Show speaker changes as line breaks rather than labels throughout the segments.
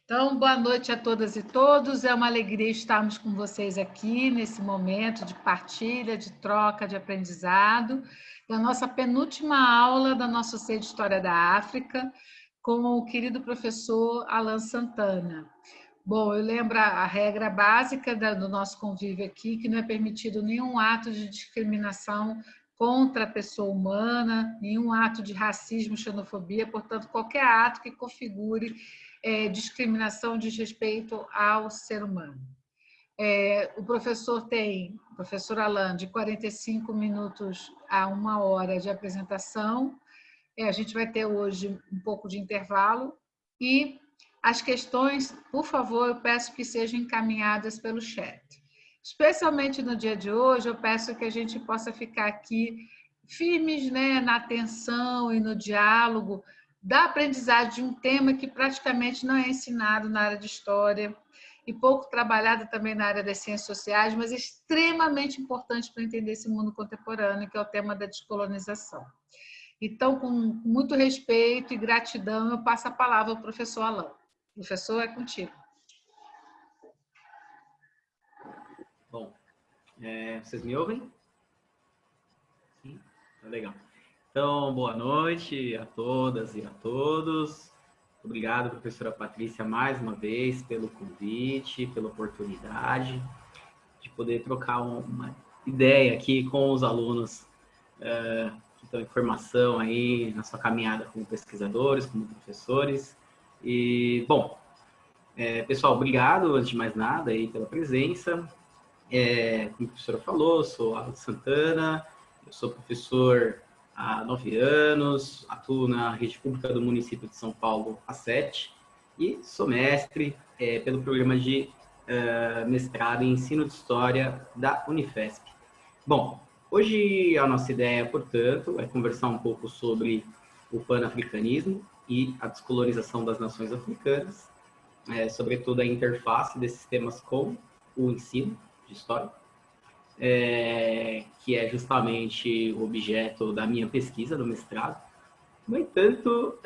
Então, boa noite a todas e todos. É uma alegria estarmos com vocês aqui nesse momento de partilha, de troca, de aprendizado, da nossa penúltima aula da nossa C de História da África, com o querido professor Alan Santana. Bom, eu lembro a regra básica do nosso convívio aqui, que não é permitido nenhum ato de discriminação contra a pessoa humana, nenhum ato de racismo, xenofobia, portanto, qualquer ato que configure discriminação, desrespeito ao ser humano. O professor Alan, de 45 minutos a 1 hora de apresentação. A gente vai ter hoje um pouco de intervalo e as questões, por favor, eu peço que sejam encaminhadas pelo chat. Especialmente no dia de hoje, eu peço que a gente possa ficar aqui firmes, né, na atenção e no diálogo da aprendizagem de um tema que praticamente não é ensinado na área de história e pouco trabalhado também na área das ciências sociais, mas extremamente importante para entender esse mundo contemporâneo, que é o tema da descolonização. Então, com muito respeito e gratidão, eu passo a palavra ao professor Alan. Professor, é contigo.
Bom, vocês me ouvem? Sim? Tá legal. Então, boa noite a todas e a todos. Obrigado, professora Patrícia, mais uma vez, pelo convite, pela oportunidade de poder trocar uma ideia aqui com os alunos que estão em formação aí na sua caminhada como pesquisadores, como professores. E, bom, pessoal, obrigado, antes de mais nada, aí, pela presença. Como a professora falou, sou Alan Santana, eu sou professor há 9 anos, atuo na rede pública do município de São Paulo há 7 e sou mestre pelo programa de mestrado em ensino de história da Unifesp. Bom, hoje a nossa ideia, portanto, é conversar um pouco sobre o panafricanismo e a descolonização das nações africanas, sobretudo a interface desses temas com o ensino de história, que é justamente o objeto da minha pesquisa no mestrado. No entanto,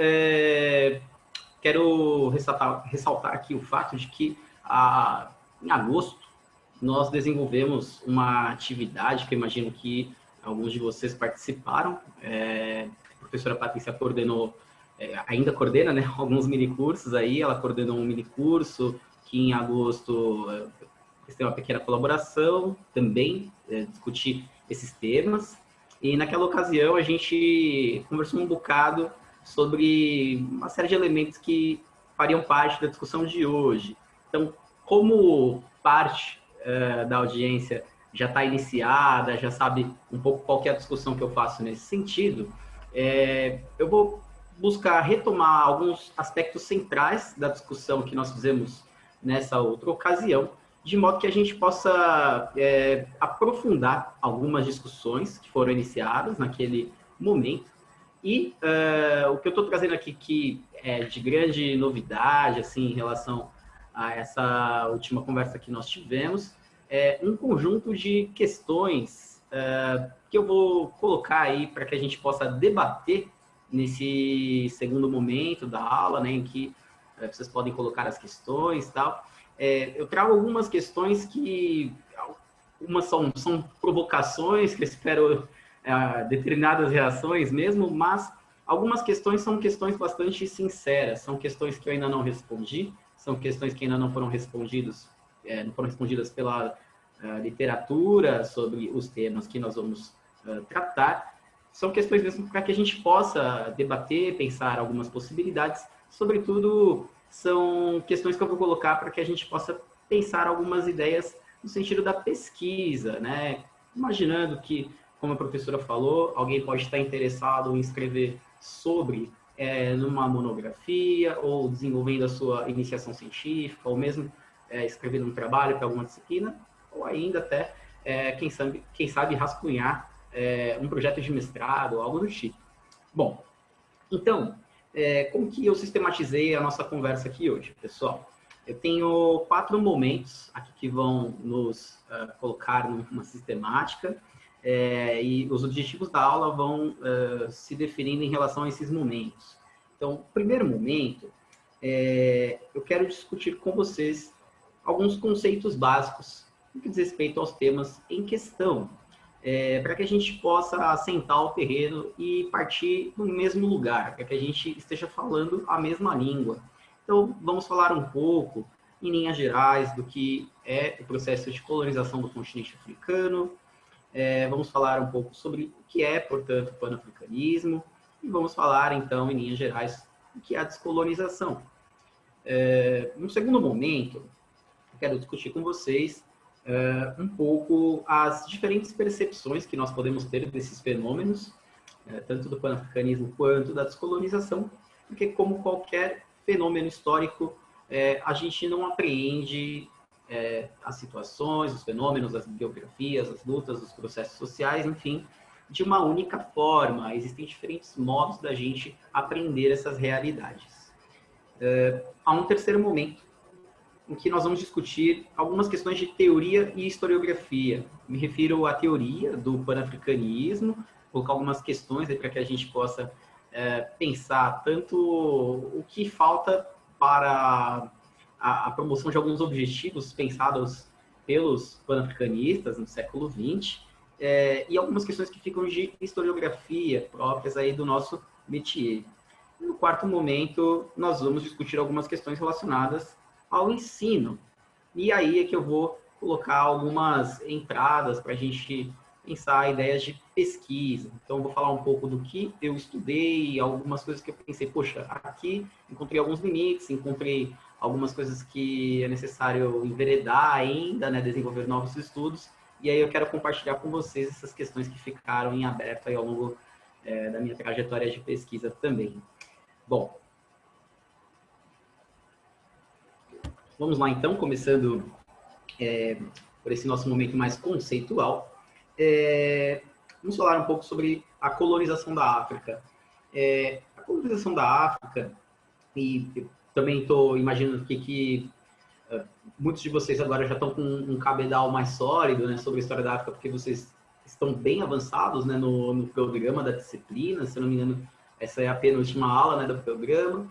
quero ressaltar aqui o fato de que, em agosto, nós desenvolvemos uma atividade que eu imagino que alguns de vocês participaram. A professora Patrícia coordenou, ainda coordena, né, alguns minicursos aí. Ela coordenou um minicurso que em agosto tem uma pequena colaboração também, discutir esses temas. E naquela ocasião a gente conversou um bocado sobre uma série de elementos que fariam parte da discussão de hoje. Então, como parte da audiência já está iniciada, já sabe um pouco qual que é a discussão que eu faço nesse sentido, eu vou buscar retomar alguns aspectos centrais da discussão que nós fizemos nessa outra ocasião, de modo que a gente possa aprofundar algumas discussões que foram iniciadas naquele momento. E o que eu estou trazendo aqui, que é de grande novidade, assim, em relação a essa última conversa que nós tivemos, é um conjunto de questões que eu vou colocar aí para que a gente possa debater nesse segundo momento da aula, né, em que vocês podem colocar as questões e tal. Eu trago algumas questões que umas são provocações, que eu espero determinadas reações mesmo, mas algumas questões são questões bastante sinceras, são questões que eu ainda não respondi, são questões que ainda não foram respondidas pela literatura sobre os temas que nós vamos tratar. São questões mesmo para que a gente possa debater, pensar algumas possibilidades, sobretudo são questões que eu vou colocar para que a gente possa pensar algumas ideias no sentido da pesquisa, né? Imaginando que, como a professora falou, alguém pode estar interessado em escrever sobre numa monografia, ou desenvolvendo a sua iniciação científica, ou mesmo escrevendo um trabalho para alguma disciplina, ou ainda até, quem sabe rascunhar um projeto de mestrado, ou algo do tipo. Bom, então, como que eu sistematizei a nossa conversa aqui hoje, pessoal? Eu tenho 4 momentos aqui que vão nos colocar numa sistemática, e os objetivos da aula vão se definindo em relação a esses momentos. Então, o primeiro momento eu quero discutir com vocês alguns conceitos básicos no que diz respeito aos temas em questão, para que a gente possa assentar o terreno e partir do mesmo lugar, para que a gente esteja falando a mesma língua. Então, vamos falar um pouco, em linhas gerais, do que é o processo de colonização do continente africano, vamos falar um pouco sobre o que é, portanto, o panafricanismo, e vamos falar, então, em linhas gerais, o que é a descolonização. No segundo momento, eu quero discutir com vocês um pouco as diferentes percepções que nós podemos ter desses fenômenos, tanto do panafricanismo quanto da descolonização, porque como qualquer fenômeno histórico, a gente não apreende as situações, os fenômenos, as biografias, as lutas, os processos sociais, enfim, de uma única forma. Existem diferentes modos da gente aprender essas realidades. Há um terceiro momento, em que nós vamos discutir algumas questões de teoria e historiografia. Me refiro à teoria do panafricanismo, colocar algumas questões para que a gente possa pensar tanto o que falta para a promoção de alguns objetivos pensados pelos panafricanistas no século XX, e algumas questões que ficam de historiografia próprias aí do nosso métier. No quarto momento, nós vamos discutir algumas questões relacionadas ao ensino. E aí é que eu vou colocar algumas entradas para a gente pensar ideias de pesquisa. Então, eu vou falar um pouco do que eu estudei, algumas coisas que eu pensei, poxa, aqui encontrei alguns limites, encontrei algumas coisas que é necessário enveredar ainda, né, desenvolver novos estudos, e aí eu quero compartilhar com vocês essas questões que ficaram em aberto aí ao longo da minha trajetória de pesquisa também. Bom, vamos lá então, começando por esse nosso momento mais conceitual. Vamos falar um pouco sobre a colonização da África. A colonização da África, e eu também estou imaginando que muitos de vocês agora já estão com um cabedal mais sólido, né, sobre a história da África, porque vocês estão bem avançados, né, no programa da disciplina. Se eu não me engano, essa é a penúltima aula, né, do programa.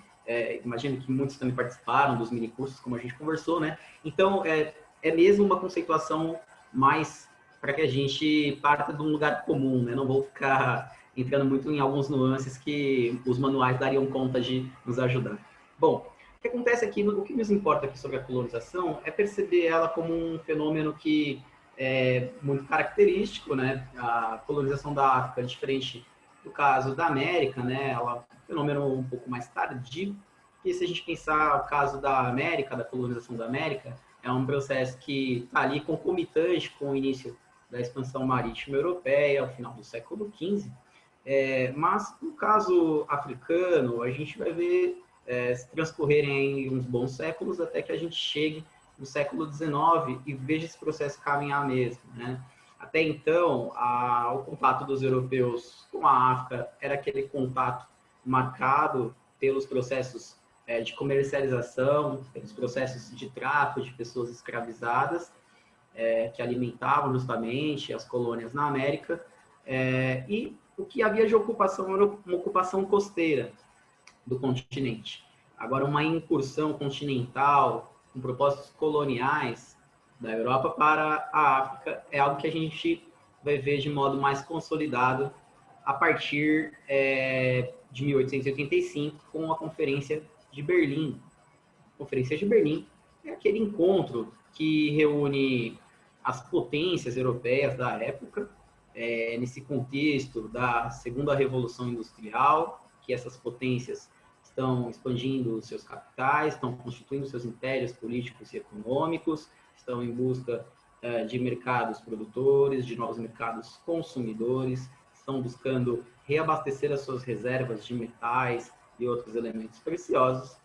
Imagino que muitos também participaram dos minicursos, como a gente conversou, né? Então, é mesmo uma conceituação mais para que a gente parta de um lugar comum, né? Não vou ficar entrando muito em alguns nuances que os manuais dariam conta de nos ajudar. Bom, o que acontece aqui, o que nos importa aqui sobre a colonização é perceber ela como um fenômeno que é muito característico, né? A colonização da África, diferente do caso da América, né? Ela é um fenômeno um pouco mais tardio, e se a gente pensar o caso da América, da colonização da América, é um processo que está ali concomitante com o início da expansão marítima europeia, ao final do século XV, mas no caso africano, a gente vai ver se transcorrerem uns bons séculos até que a gente chegue no século XIX e veja esse processo caminhar mesmo, né? Até então, o contato dos europeus com a África era aquele contato marcado pelos processos de comercialização, pelos processos de tráfico de pessoas escravizadas, que alimentavam justamente as colônias na América, e o que havia de ocupação era uma ocupação costeira do continente. Agora, uma incursão continental com propósitos coloniais da Europa para a África é algo que a gente vai ver de modo mais consolidado a partir de 1885, com a Conferência de Berlim. A Conferência de Berlim é aquele encontro que reúne as potências europeias da época, nesse contexto da Segunda Revolução Industrial, que essas potências estão expandindo seus capitais, estão constituindo seus impérios políticos e econômicos, estão em busca de mercados produtores, de novos mercados consumidores, estão buscando reabastecer as suas reservas de metais e outros elementos preciosos,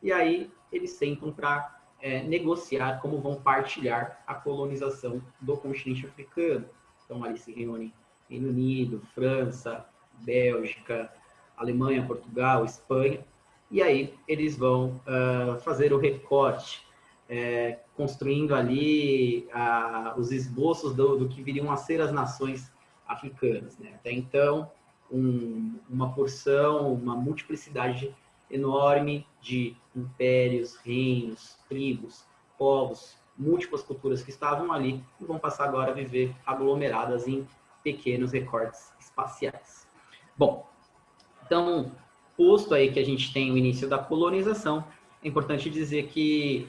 e aí eles sentam para negociar como vão partilhar a colonização do continente africano. Então, ali se reúnem Reino Unido, França, Bélgica, Alemanha, Portugal, Espanha, e aí eles vão fazer o recorte, construindo ali os esboços do que viriam a ser as nações africanas, né? Até então, uma porção, uma multiplicidade de enorme de impérios, reinos, tribos, povos, múltiplas culturas que estavam ali e vão passar agora a viver aglomeradas em pequenos recortes espaciais. Bom, então, posto aí que a gente tem o início da colonização, é importante dizer que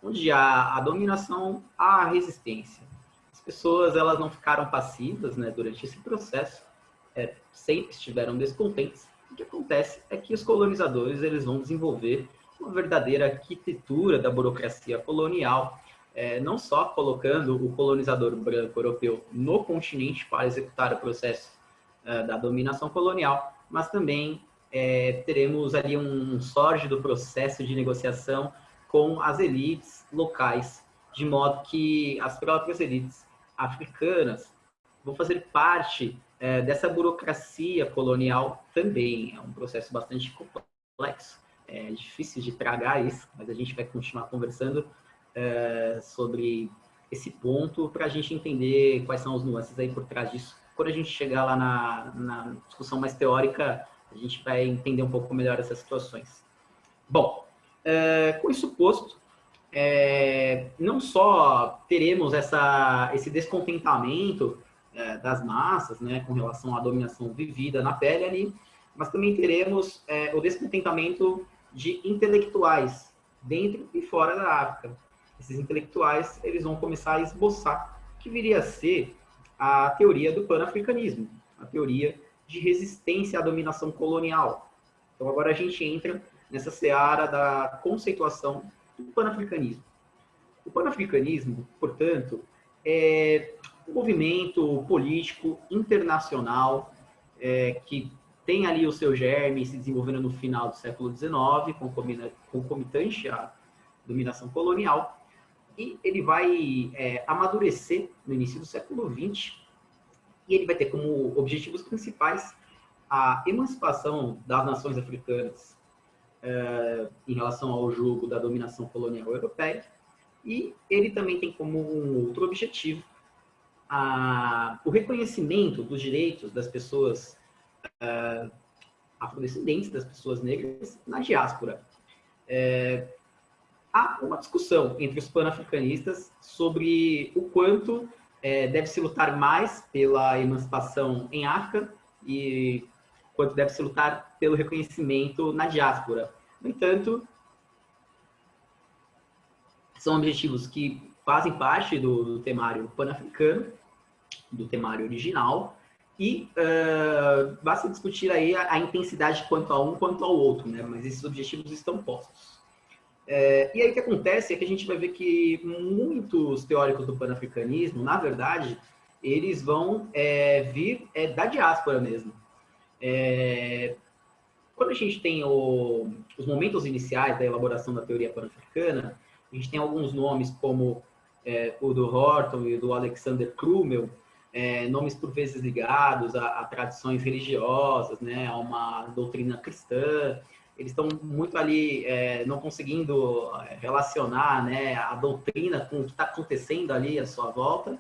onde há a dominação, há a resistência. As pessoas elas não ficaram passivas, né, durante esse processo, sempre estiveram descontentes. O que acontece é que os colonizadores eles vão desenvolver uma verdadeira arquitetura da burocracia colonial, não só colocando o colonizador branco europeu no continente para executar o processo da dominação colonial, mas também teremos ali um sórdido processo de negociação com as elites locais, de modo que as próprias elites africanas vão fazer parte dessa burocracia colonial também. É um processo bastante complexo, é difícil de tragar isso, mas a gente vai continuar conversando sobre esse ponto para a gente entender quais são os nuances aí por trás disso. Quando a gente chegar lá na discussão mais teórica, a gente vai entender um pouco melhor essas situações. Bom, com isso posto, não só teremos esse descontentamento das massas, né, com relação à dominação vivida na pele ali, mas também teremos o descontentamento de intelectuais dentro e fora da África. Esses intelectuais eles vão começar a esboçar o que viria a ser a teoria do panafricanismo, a teoria de resistência à dominação colonial. Então agora a gente entra nessa seara da conceituação do panafricanismo. O panafricanismo, portanto, é um movimento político internacional que tem ali o seu germe se desenvolvendo no final do século XIX, concomitante à dominação colonial, e ele vai amadurecer no início do século XX, e ele vai ter como objetivos principais a emancipação das nações africanas em relação ao jugo da dominação colonial europeia, e ele também tem como um outro objetivo o reconhecimento dos direitos das pessoas afrodescendentes, das pessoas negras, na diáspora. Há uma discussão entre os panafricanistas sobre o quanto deve-se lutar mais pela emancipação em África e quanto deve-se lutar pelo reconhecimento na diáspora. No entanto, são objetivos que fazem parte do temário pan-africano, do temário original, e basta discutir aí a intensidade quanto a um quanto ao outro, né? Mas esses objetivos estão postos. E aí o que acontece é que a gente vai ver que muitos teóricos do panafricanismo, na verdade, eles vão vir da diáspora mesmo. Quando a gente tem os momentos iniciais da elaboração da teoria pan-africana, a gente tem alguns nomes como o do Horton e do Alexander Crummell, nomes por vezes ligados a tradições religiosas, né, a uma doutrina cristã. Eles estão muito ali não conseguindo relacionar, né, a doutrina com o que está acontecendo ali à sua volta,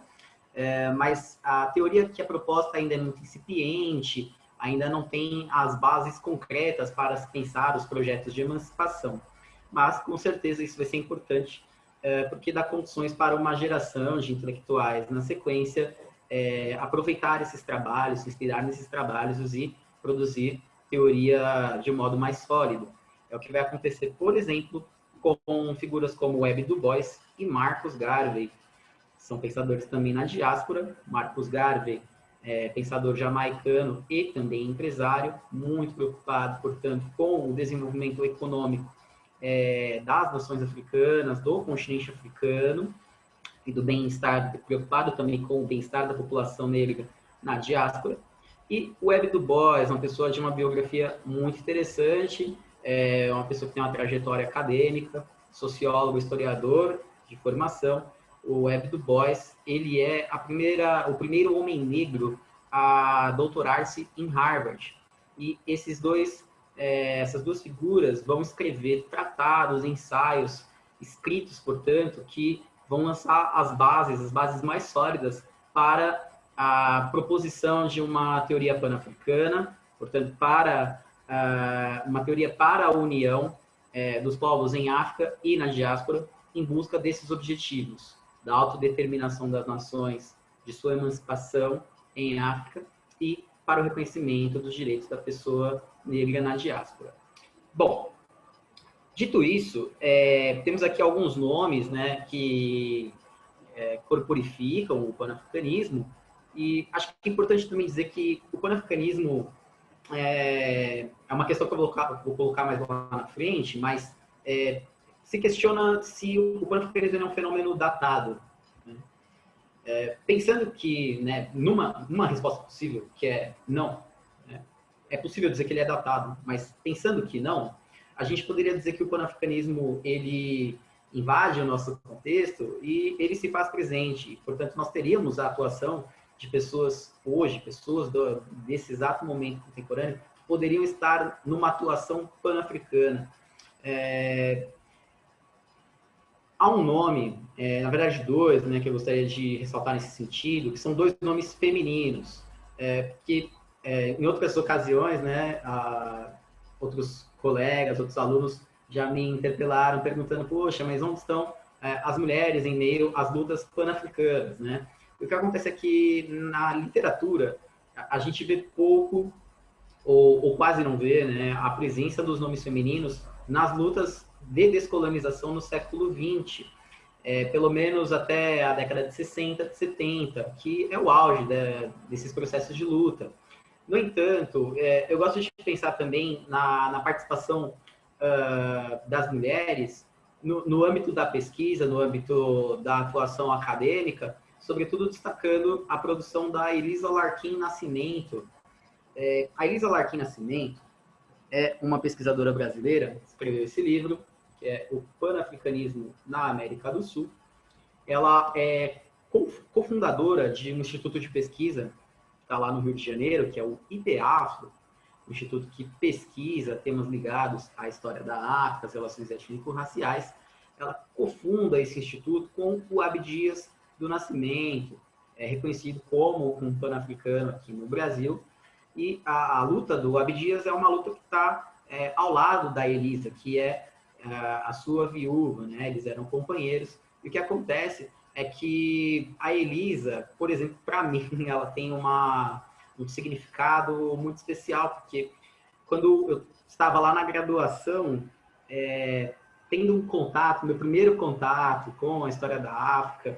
mas a teoria que é proposta ainda é muito incipiente, ainda não tem as bases concretas para se pensar os projetos de emancipação. Mas, com certeza, isso vai ser importante, porque dá condições para uma geração de intelectuais, na sequência, aproveitar esses trabalhos, se inspirar nesses trabalhos e produzir teoria de um modo mais sólido. É o que vai acontecer, por exemplo, com figuras como Webb Du Bois e Marcus Garvey. São pensadores também na diáspora. Marcus Garvey pensador jamaicano e também empresário, muito preocupado, portanto, com o desenvolvimento econômico das nações africanas, do continente africano, e do bem-estar, preocupado também com o bem-estar da população negra na diáspora. E o Webb Du Bois, uma pessoa de uma biografia muito interessante, uma pessoa que tem uma trajetória acadêmica, sociólogo, historiador de formação. O Webb Du Bois, ele é o primeiro homem negro a doutorar-se em Harvard. E essas duas figuras vão escrever tratados, ensaios, escritos, portanto, que vão lançar as bases mais sólidas para a proposição de uma teoria pan-africana, portanto, para uma teoria para a união dos povos em África e na diáspora, em busca desses objetivos, da autodeterminação das nações, de sua emancipação em África e para o reconhecimento dos direitos da pessoa negra na diáspora. Bom, dito isso, temos aqui alguns nomes, né, que corporificam o panafricanismo, e acho que é importante também dizer que o panafricanismo é uma questão que eu vou colocar mais lá na frente, mas se questiona se o panafricanismo é um fenômeno datado. Né? Pensando que, né, numa resposta possível, que é não, né, é possível dizer que ele é datado, mas pensando que não, a gente poderia dizer que o panafricanismo ele invade o nosso contexto e ele se faz presente. Portanto, nós teríamos a atuação de pessoas hoje, pessoas desse exato momento contemporâneo, que poderiam estar numa atuação pan-africana. Há um nome, na verdade dois, né, que eu gostaria de ressaltar nesse sentido, que são dois nomes femininos, que em outras ocasiões, né, outros colegas, outros alunos já me interpelaram perguntando, poxa, mas onde estão as mulheres em meio às lutas pan-africanas, né? O que acontece é que na literatura a gente vê pouco ou quase não vê, né, a presença dos nomes femininos nas lutas de descolonização no século XX, pelo menos até a década de 60, de 70, que é o auge desses processos de luta. No entanto, eu gosto de pensar também na participação das mulheres no âmbito da pesquisa, no âmbito da atuação acadêmica, sobretudo destacando a produção da Elisa Larkin Nascimento. A Elisa Larkin Nascimento é uma pesquisadora brasileira, escreveu esse livro, que é O Panafricanismo na América do Sul. Ela é cofundadora de um instituto de pesquisa que está lá no Rio de Janeiro, que é o IPEAFRO, um instituto que pesquisa temas ligados à história da África, as relações étnico-raciais. Ela cofunda esse instituto com o Abdias do Nascimento, reconhecido como um pan-africano aqui no Brasil. E a luta do Abdias é uma luta que está ao lado da Elisa, que é a sua viúva, né? Eles eram companheiros. E o que acontece é que a Elisa, por exemplo, para mim, ela tem um significado muito especial, porque quando eu estava lá na graduação, tendo um contato, meu primeiro contato com a história da África,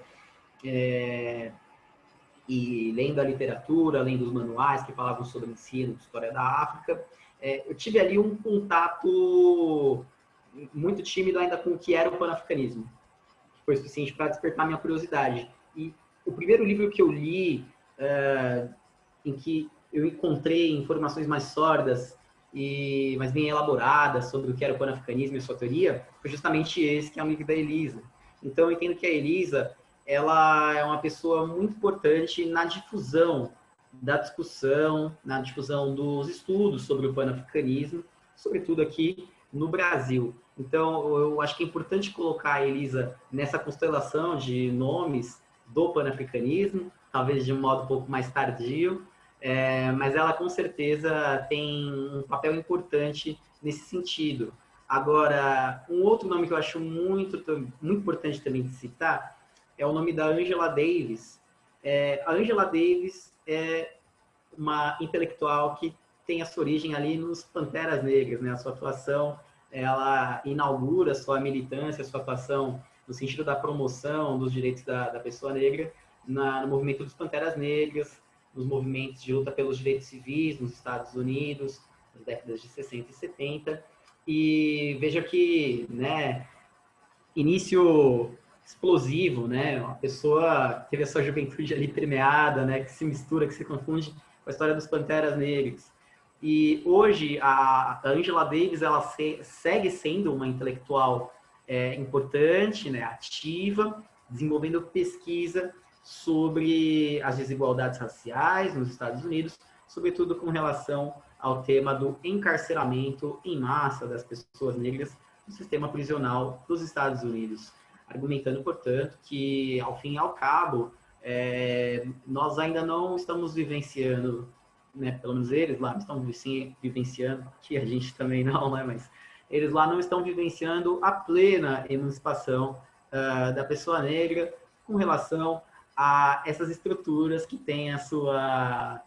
e lendo a literatura, lendo os manuais que falavam sobre o ensino de história da África, eu tive ali um contato muito tímido ainda com o que era o panafricanismo, que foi suficiente para despertar minha curiosidade. E o primeiro livro que eu li, em que eu encontrei informações mais sólidas e mais bem elaboradas sobre o que era o panafricanismo e a sua teoria, foi justamente esse, que é o livro da Elisa. Então, eu entendo que a Elisa, ela é uma pessoa muito importante na difusão da discussão, na difusão dos estudos sobre o panafricanismo, sobretudo aqui no Brasil. Então, eu acho que é importante colocar a Elisa nessa constelação de nomes do panafricanismo, talvez de um modo um pouco mais tardio, mas ela com certeza tem um papel importante nesse sentido. Agora, um outro nome que eu acho muito importante também de citar é o nome da Angela Davis. A Angela Davis é uma intelectual que tem a sua origem ali nos Panteras Negras, né? A sua atuação, ela inaugura sua militância, sua atuação no sentido da promoção dos direitos da pessoa negra no movimento dos Panteras Negras, nos movimentos de luta pelos direitos civis nos Estados Unidos, nas décadas de 60 e 70. E veja que, né, início explosivo, né? Uma pessoa teve a sua juventude ali permeada, né? Que se mistura, que se confunde com a história dos Panteras Negras. E hoje a Angela Davis, ela segue sendo uma intelectual importante, né? Ativa, desenvolvendo pesquisa sobre as desigualdades raciais nos Estados Unidos, sobretudo com relação ao tema do encarceramento em massa das pessoas negras no sistema prisional dos Estados Unidos, argumentando, portanto, que, ao fim e ao cabo, nós ainda não estamos vivenciando né, pelo menos eles lá estão vivenciando, que a gente também não, né, mas eles lá não estão vivenciando a plena emancipação da pessoa negra com relação a essas estruturas que têm a sua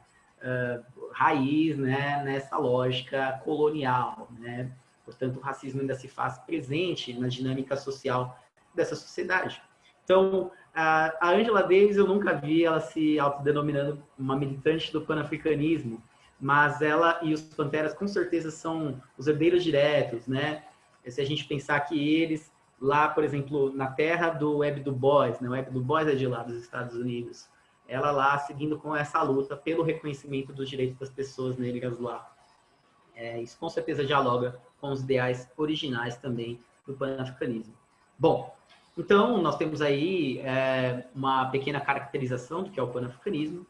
raiz, né, nessa lógica colonial, né? Portanto, o racismo ainda se faz presente na dinâmica social dessa sociedade. Então, a Angela Davis, eu nunca vi ela se autodenominando uma militante do panafricanismo, mas ela e os Panteras, com certeza, são os herdeiros diretos, né? Se a gente pensar que eles, lá, por exemplo, na terra do Webb Du Bois, né? O Webb Du Bois é de lá, dos Estados Unidos, ela lá seguindo com essa luta pelo reconhecimento dos direitos das pessoas negras lá. Isso com certeza dialoga com os ideais originais também do panafricanismo. Bom, então nós temos aí uma pequena caracterização do que é o panafricanismo.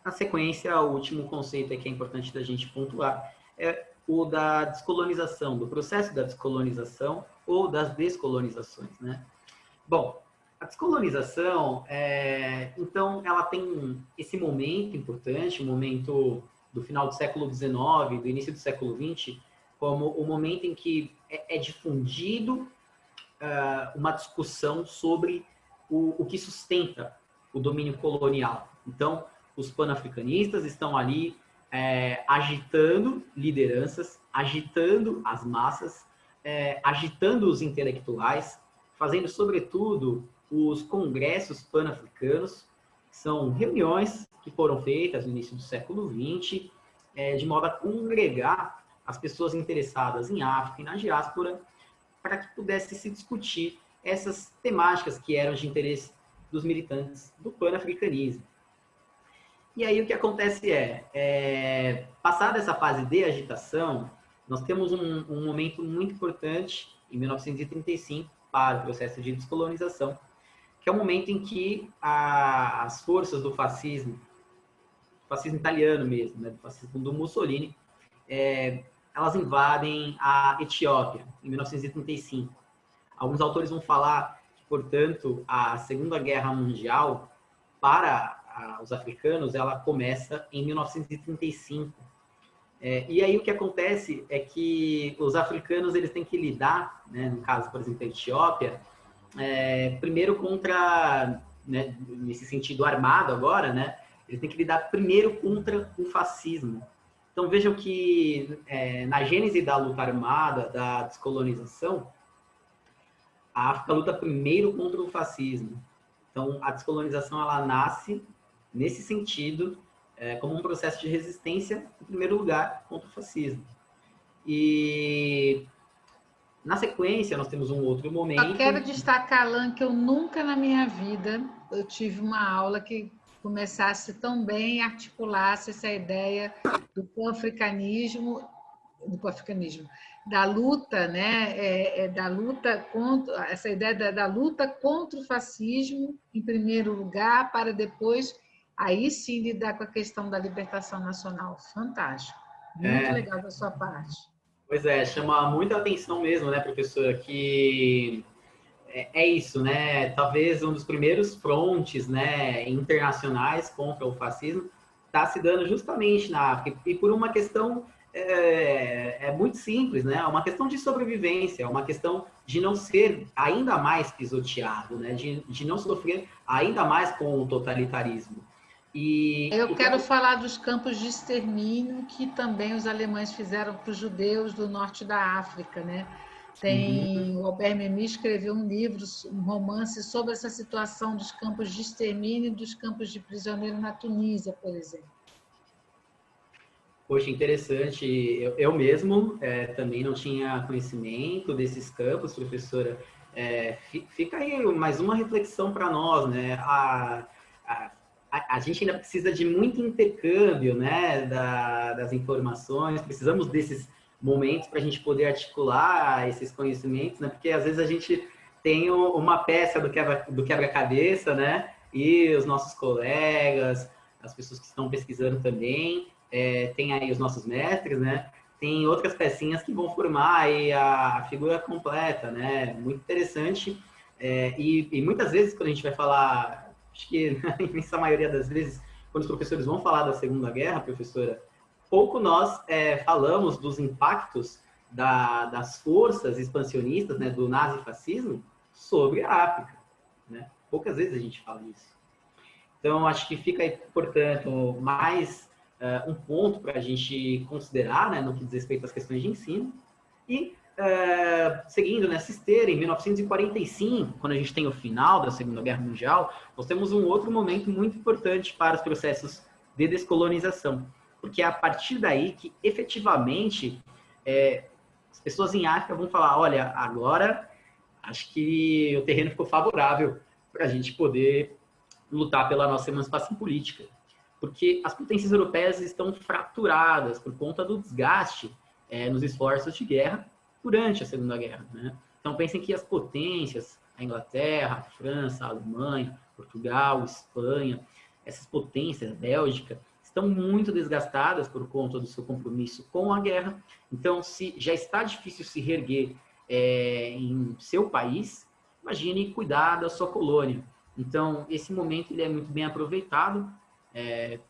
Na sequência, o último conceito que é importante da gente pontuar é o da descolonização, do processo da descolonização ou das descolonizações, né? Bom, a descolonização, então, ela tem esse momento importante, o momento do final do século XIX, do início do século XX, como o momento em que é difundido uma discussão sobre o que sustenta o domínio colonial. Então, os panafricanistas estão ali agitando lideranças, agitando as massas, agitando os intelectuais, fazendo, sobretudo, os congressos pan-africanos, que são reuniões que foram feitas no início do século XX, de modo a congregar as pessoas interessadas em África e na diáspora, para que pudesse se discutir essas temáticas que eram de interesse dos militantes do pan-africanismo. E aí o que acontece passada essa fase de agitação, nós temos um momento muito importante, em 1935, para o processo de descolonização, que é o momento em que as forças do fascismo italiano mesmo, né, do fascismo do Mussolini, elas invadem a Etiópia, em 1935. Alguns autores vão falar que, portanto, a Segunda Guerra Mundial, para os africanos, ela começa em 1935. E aí o que acontece é que os africanos eles têm que lidar, né, no caso, por exemplo, da Etiópia, primeiro contra, né, nesse sentido armado agora, né, eles têm que lidar primeiro contra o fascismo. Então vejam que na gênese da luta armada, da descolonização, a África luta primeiro contra o fascismo. Então a descolonização ela nasce nesse sentido, como um processo de resistência, em primeiro lugar, contra o fascismo. E na sequência, nós temos um outro momento...
Eu quero destacar, Alan, que eu nunca na minha vida eu tive uma aula que começasse tão bem, articulasse essa ideia do pan-africanismo, da luta, né? Da luta contra, essa ideia da luta contra o fascismo, em primeiro lugar, para depois, aí sim, lidar com a questão da libertação nacional. Fantástico. Muito legal da sua parte.
Pois chama muita atenção mesmo, né, professora, que isso, né, talvez um dos primeiros frontes, né, internacionais contra o fascismo está se dando justamente na África, e por uma questão muito simples, né, uma questão de sobrevivência, uma questão de não ser ainda mais pisoteado, né, de não sofrer ainda mais com o totalitarismo.
Eu quero falar dos campos de extermínio que também os alemães fizeram para os judeus do norte da África, né? O Albert Memmi escreveu um livro, um romance sobre essa situação dos campos de extermínio e dos campos de prisioneiro na Tunísia, por exemplo.
Poxa, interessante. Eu mesmo também não tinha conhecimento desses campos, professora. Fica aí mais uma reflexão para nós, né? A gente ainda precisa de muito intercâmbio, né, das informações, precisamos desses momentos para a gente poder articular esses conhecimentos, né, porque às vezes a gente tem uma peça do quebra-cabeça, né, e os nossos colegas, as pessoas que estão pesquisando também, tem aí os nossos mestres, né, tem outras pecinhas que vão formar aí a figura completa, né, muito interessante, e muitas vezes quando a gente vai falar... Acho que, na imensa maioria das vezes, quando os professores vão falar da Segunda Guerra, professora, pouco nós falamos dos impactos das forças expansionistas, né, do nazifascismo sobre a África, né? Poucas vezes a gente fala isso. Então, acho que fica aí, portanto, mais um ponto para a gente considerar, né, no que diz respeito às questões de ensino. E, seguindo nessa esteira, em 1945, quando a gente tem o final da Segunda Guerra Mundial, nós temos um outro momento muito importante para os processos de descolonização, porque é a partir daí que, efetivamente, as pessoas em África vão falar, olha, agora acho que o terreno ficou favorável para a gente poder lutar pela nossa emancipação política. Porque as potências europeias estão fraturadas por conta do desgaste nos esforços de guerra durante a Segunda Guerra, né? Então, pensem que as potências, a Inglaterra, a França, a Alemanha, Portugal, Espanha, essas potências, a Bélgica, estão muito desgastadas por conta do seu compromisso com a guerra. Então, se já está difícil se reerguer em seu país, imagine cuidar da sua colônia. Então, esse momento ele é muito bem aproveitado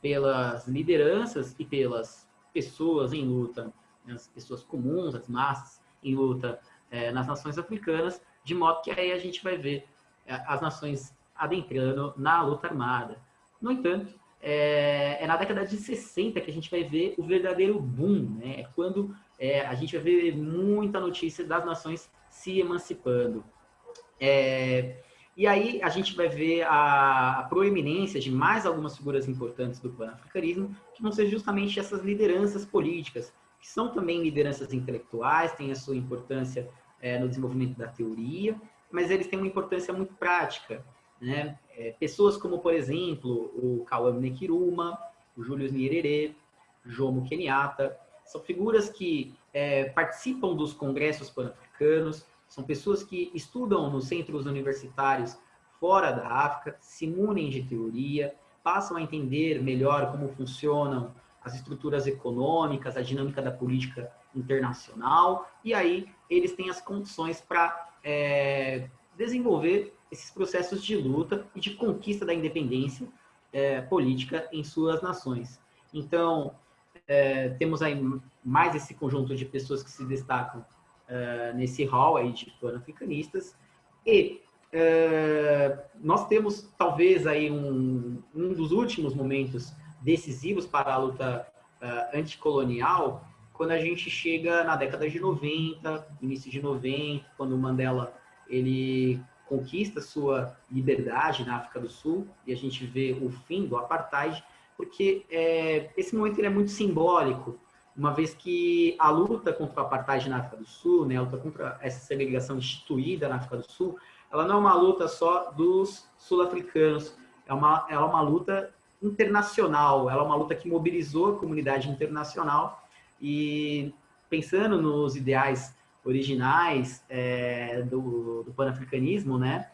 pelas lideranças e pelas pessoas em luta, as pessoas comuns, as massas em luta nas nações africanas, de modo que aí a gente vai ver as nações adentrando na luta armada. No entanto, é na década de 60 que a gente vai ver o verdadeiro boom, né? É quando a gente vai ver muita notícia das nações se emancipando. E aí a gente vai ver a proeminência de mais algumas figuras importantes do panafricanismo, que vão ser justamente essas lideranças políticas, que são também lideranças intelectuais, têm a sua importância no desenvolvimento da teoria, mas eles têm uma importância muito prática, né? Pessoas como, por exemplo, o Kwame Nkrumah, o Julius Nyerere, Jomo Kenyatta, são figuras que participam dos congressos pan-africanos, são pessoas que estudam nos centros universitários fora da África, se munem de teoria, passam a entender melhor como funcionam as estruturas econômicas, a dinâmica da política internacional, e aí eles têm as condições para desenvolver esses processos de luta e de conquista da independência política em suas nações. Então, temos aí mais esse conjunto de pessoas que se destacam nesse hall aí de pan-africanistas, e nós temos talvez aí um dos últimos momentos decisivos para a luta anticolonial, quando a gente chega na década de 90, início de 90, quando o Mandela ele conquista sua liberdade na África do Sul, e a gente vê o fim do apartheid, porque esse momento ele é muito simbólico, uma vez que a luta contra o apartheid na África do Sul, né, a luta contra essa segregação instituída na África do Sul, ela não é uma luta só dos sul-africanos, é uma luta internacional, ela é uma luta que mobilizou a comunidade internacional, e pensando nos ideais originais do panafricanismo, né,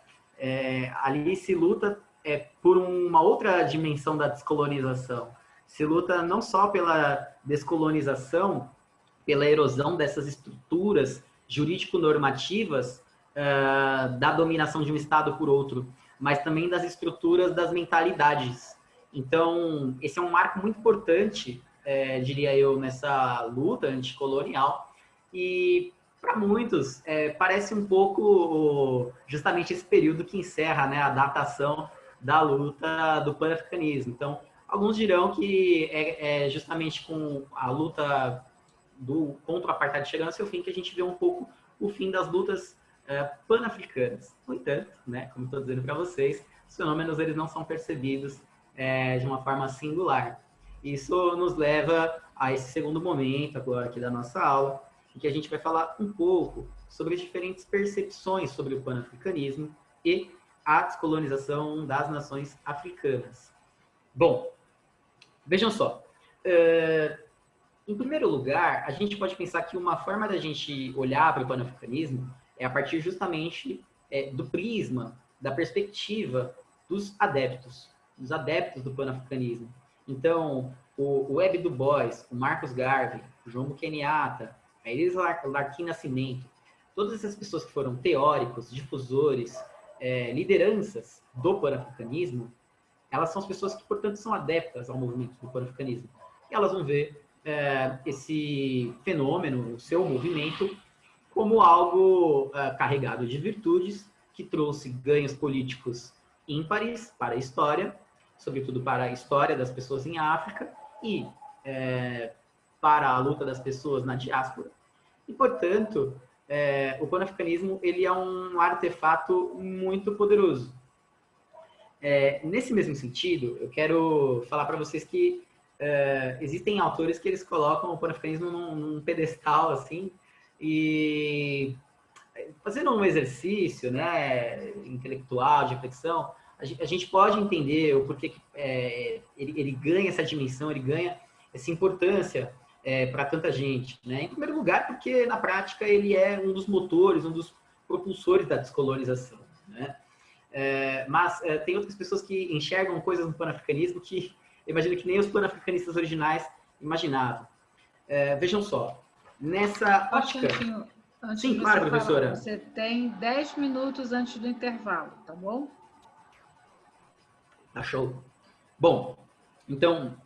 ali se luta por uma outra dimensão da descolonização. Se luta não só pela descolonização, pela erosão dessas estruturas jurídico-normativas da dominação de um Estado por outro, mas também das estruturas das mentalidades. Então, esse é um marco muito importante, diria eu, nessa luta anticolonial, e para muitos parece um pouco justamente esse período que encerra, né, a datação da luta do pan-africanismo. Então, alguns dirão que é justamente com a luta contra o apartheid chegando ao seu fim que a gente vê um pouco o fim das lutas pan-africanas. No entanto, né, como estou dizendo para vocês, os fenômenos eles não são percebidos de uma forma singular. Isso nos leva a esse segundo momento agora aqui da nossa aula, em que a gente vai falar um pouco sobre as diferentes percepções sobre o pan-africanismo e a descolonização das nações africanas. Bom, vejam só. Em primeiro lugar, a gente pode pensar que uma forma da gente olhar para o pan-africanismo é a partir justamente do prisma, da perspectiva dos adeptos do pan-africanismo. Então, o Webb Du Bois, o Marcus Garvey, o Jomo Kenyatta, a Elisa Larkin Nascimento, todas essas pessoas que foram teóricos, difusores, lideranças do pan-africanismo, elas são as pessoas que, portanto, são adeptas ao movimento do pan-africanismo. Elas vão ver esse fenômeno, o seu movimento, como algo carregado de virtudes, que trouxe ganhos políticos ímpares para a história, sobretudo para a história das pessoas em África e para a luta das pessoas na diáspora. E, portanto, o pan-africanismo ele é um artefato muito poderoso. Nesse mesmo sentido, eu quero falar para vocês que existem autores que eles colocam o pan-africanismo num pedestal, assim, e fazendo um exercício, né, intelectual, de reflexão, a gente pode entender o porquê que ele ganha essa dimensão, ele ganha essa importância para tanta gente, né? Em primeiro lugar, porque na prática ele é um dos motores, um dos propulsores da descolonização, né? Mas tem outras pessoas que enxergam coisas no pan-africanismo que eu imagino que nem os pan-africanistas originais imaginavam. Vejam só, nessa ótica...
Sim, claro, professora. Você tem 10 minutos antes do intervalo, tá bom?
Tá show. Bom, então,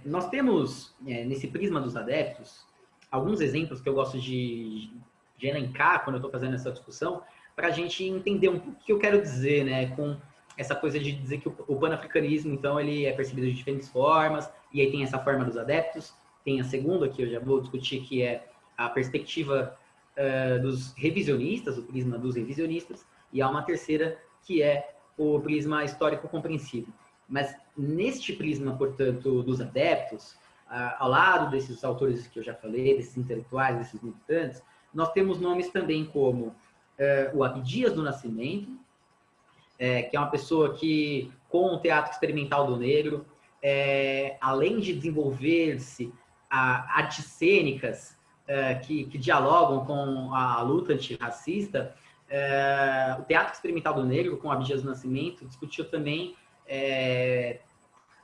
nós temos, nesse prisma dos adeptos, alguns exemplos que eu gosto de elencar quando eu estou fazendo essa discussão, para a gente entender um pouco o que eu quero dizer, né, com essa coisa de dizer que o pan-africanismo, então, ele é percebido de diferentes formas, e aí tem essa forma dos adeptos, tem a segunda, que eu já vou discutir, que é a perspectiva dos revisionistas, o prisma dos revisionistas, e há uma terceira, que é o prisma histórico-compreensivo. Mas neste prisma, portanto, dos adeptos, ao lado desses autores que eu já falei, desses intelectuais, desses militantes, nós temos nomes também como o Abdias do Nascimento, que é uma pessoa que, com o teatro experimental do negro, além de desenvolver-se artes cênicas que dialogam com a luta antirracista, o teatro experimental do negro, com o Abdias do Nascimento, discutiu também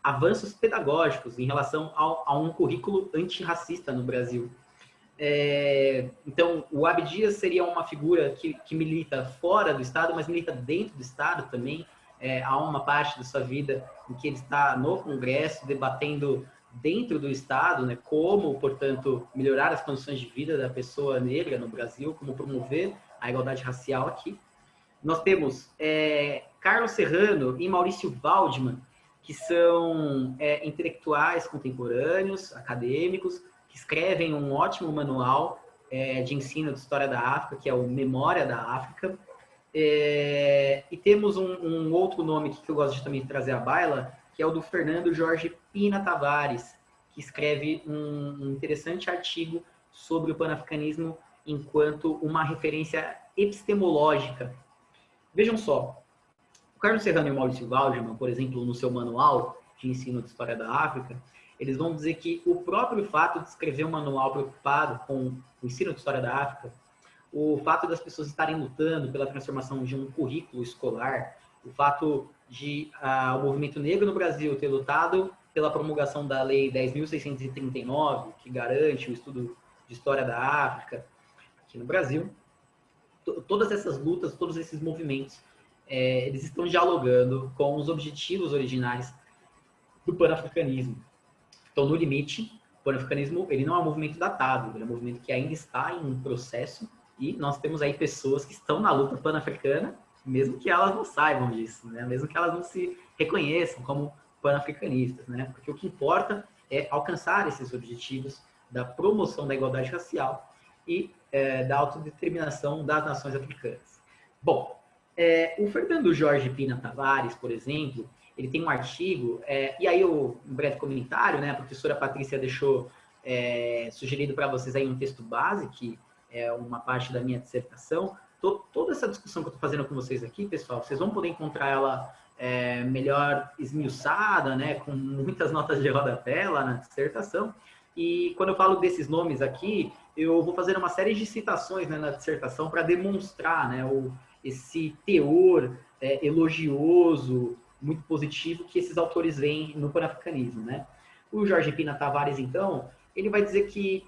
avanços pedagógicos em relação a um currículo antirracista no Brasil. Então, o Abdias seria uma figura que milita fora do Estado, mas milita dentro do Estado também. Há uma parte da sua vida em que ele está no Congresso, debatendo dentro do Estado, né, como, portanto, melhorar as condições de vida da pessoa negra no Brasil, como promover a igualdade racial aqui. Nós temos Carlos Serrano e Maurício Waldman, que são intelectuais contemporâneos, acadêmicos, que escrevem um ótimo manual de ensino de história da África, que é o Memória da África. E temos um outro nome que eu gosto de também trazer à baila, que é o do Fernando Jorge Pina Tavares, que escreve um interessante artigo sobre o panafricanismo enquanto uma referência epistemológica. Vejam só, o Carlos Serrano e o Maurício Waldman, por exemplo, no seu manual de ensino de história da África, eles vão dizer que o próprio fato de escrever um manual preocupado com o ensino de história da África, o fato das pessoas estarem lutando pela transformação de um currículo escolar, o fato de o movimento negro no Brasil ter lutado pela promulgação da Lei 10.639, que garante o estudo de história da África aqui no Brasil, todas essas lutas, todos esses movimentos, eles estão dialogando com os objetivos originais do panafricanismo. Então, no limite, o panafricanismo ele não é um movimento datado, ele é um movimento que ainda está em processo e nós temos aí pessoas que estão na luta panafricana, mesmo que elas não saibam disso, né? Mesmo que elas não se reconheçam como panafricanistas, né? Porque o que importa é alcançar esses objetivos da promoção da igualdade racial e da autodeterminação das nações africanas. Bom, o Fernando Jorge Pina Tavares, por exemplo, ele tem um artigo, e aí um breve comentário, né? A professora Patrícia deixou sugerido para vocês aí um texto base, que é uma parte da minha dissertação. Toda essa discussão que eu estou fazendo com vocês aqui, pessoal, vocês vão poder encontrar ela melhor esmiuçada, né? Com muitas notas de rodapé lá na dissertação. E quando eu falo desses nomes aqui, eu vou fazer uma série de citações, né, na dissertação para demonstrar, né, esse teor elogioso, muito positivo que esses autores veem no panafricanismo, né? O Jorge Pina Tavares, então, ele vai dizer que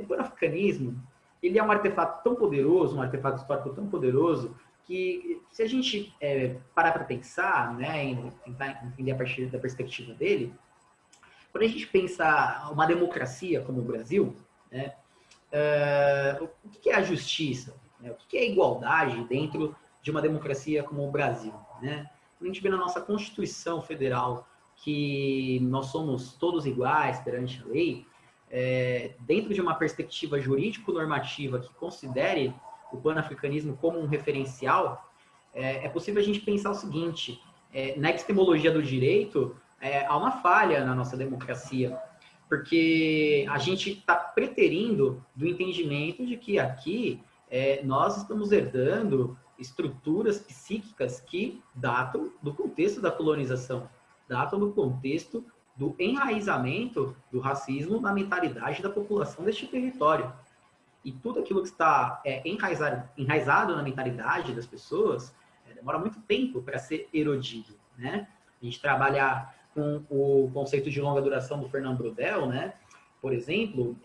o panafricanismo ele é um artefato tão poderoso, um artefato histórico tão poderoso, que se a gente parar para pensar, né, e tentar entender a partir da perspectiva dele, quando a gente pensa uma democracia como o Brasil, né, o que é a justiça? Né? O que é a igualdade dentro de uma democracia como o Brasil? Né? A gente vê na nossa Constituição Federal que nós somos todos iguais perante a lei, dentro de uma perspectiva jurídico-normativa que considere o panafricanismo como um referencial, é possível a gente pensar o seguinte: na epistemologia do direito, há uma falha na nossa democracia, porque a gente está preterindo do entendimento de que aqui nós estamos herdando estruturas psíquicas que datam do contexto da colonização, datam do contexto do enraizamento do racismo na mentalidade da população deste território. E tudo aquilo que está enraizado na mentalidade das pessoas demora muito tempo para ser erodido, né? A gente trabalha com o conceito de longa duração do Fernando Brodel, né? Por exemplo,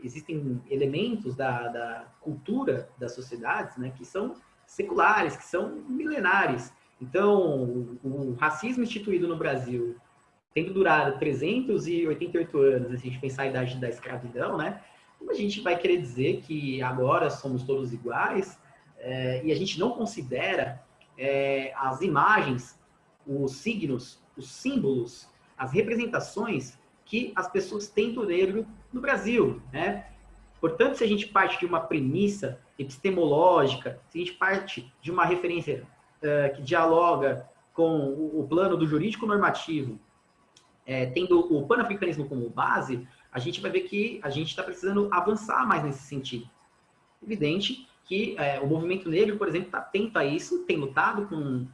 existem elementos da cultura das sociedades, né, que são seculares, que são milenares. Então, o racismo instituído no Brasil, tendo durado 388 anos, se a gente pensar a idade da escravidão, né? Como a gente vai querer dizer que agora somos todos iguais e a gente não considera as imagens, os signos, os símbolos, as representações que as pessoas têm do negro no Brasil, né? Portanto, se a gente parte de uma premissa epistemológica, se a gente parte de uma referência que dialoga com o plano do jurídico normativo, tendo o panafricanismo como base, a gente vai ver que a gente está precisando avançar mais nesse sentido. Evidente que o movimento negro, por exemplo, está atento a isso, tem lutado com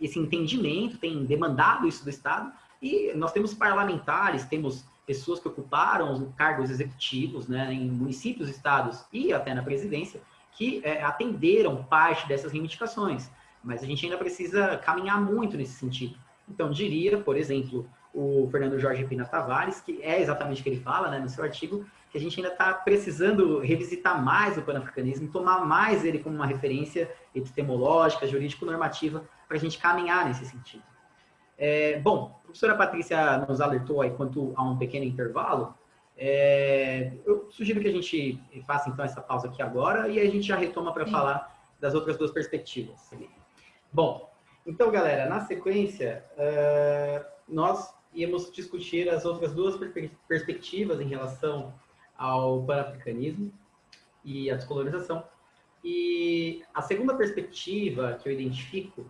esse entendimento, tem demandado isso do Estado, e nós temos parlamentares, temos pessoas que ocuparam os cargos executivos, né, em municípios, estados e até na presidência, que atenderam parte dessas reivindicações, mas a gente ainda precisa caminhar muito nesse sentido. Então, diria, por exemplo, o Fernando Jorge Pina Tavares, que é exatamente o que ele fala, né, no seu artigo, que a gente ainda está precisando revisitar mais o panafricanismo, tomar mais ele como uma referência epistemológica, jurídico-normativa, para a gente caminhar nesse sentido. Bom, a professora Patrícia nos alertou aí quanto a um pequeno intervalo. Eu sugiro que a gente faça então essa pausa aqui agora e a gente já retoma para falar das outras duas perspectivas. Bom, então, galera, na sequência, nós íamos discutir as outras duas perspectivas em relação ao panafricanismo e à descolonização. E a segunda perspectiva que eu identifico,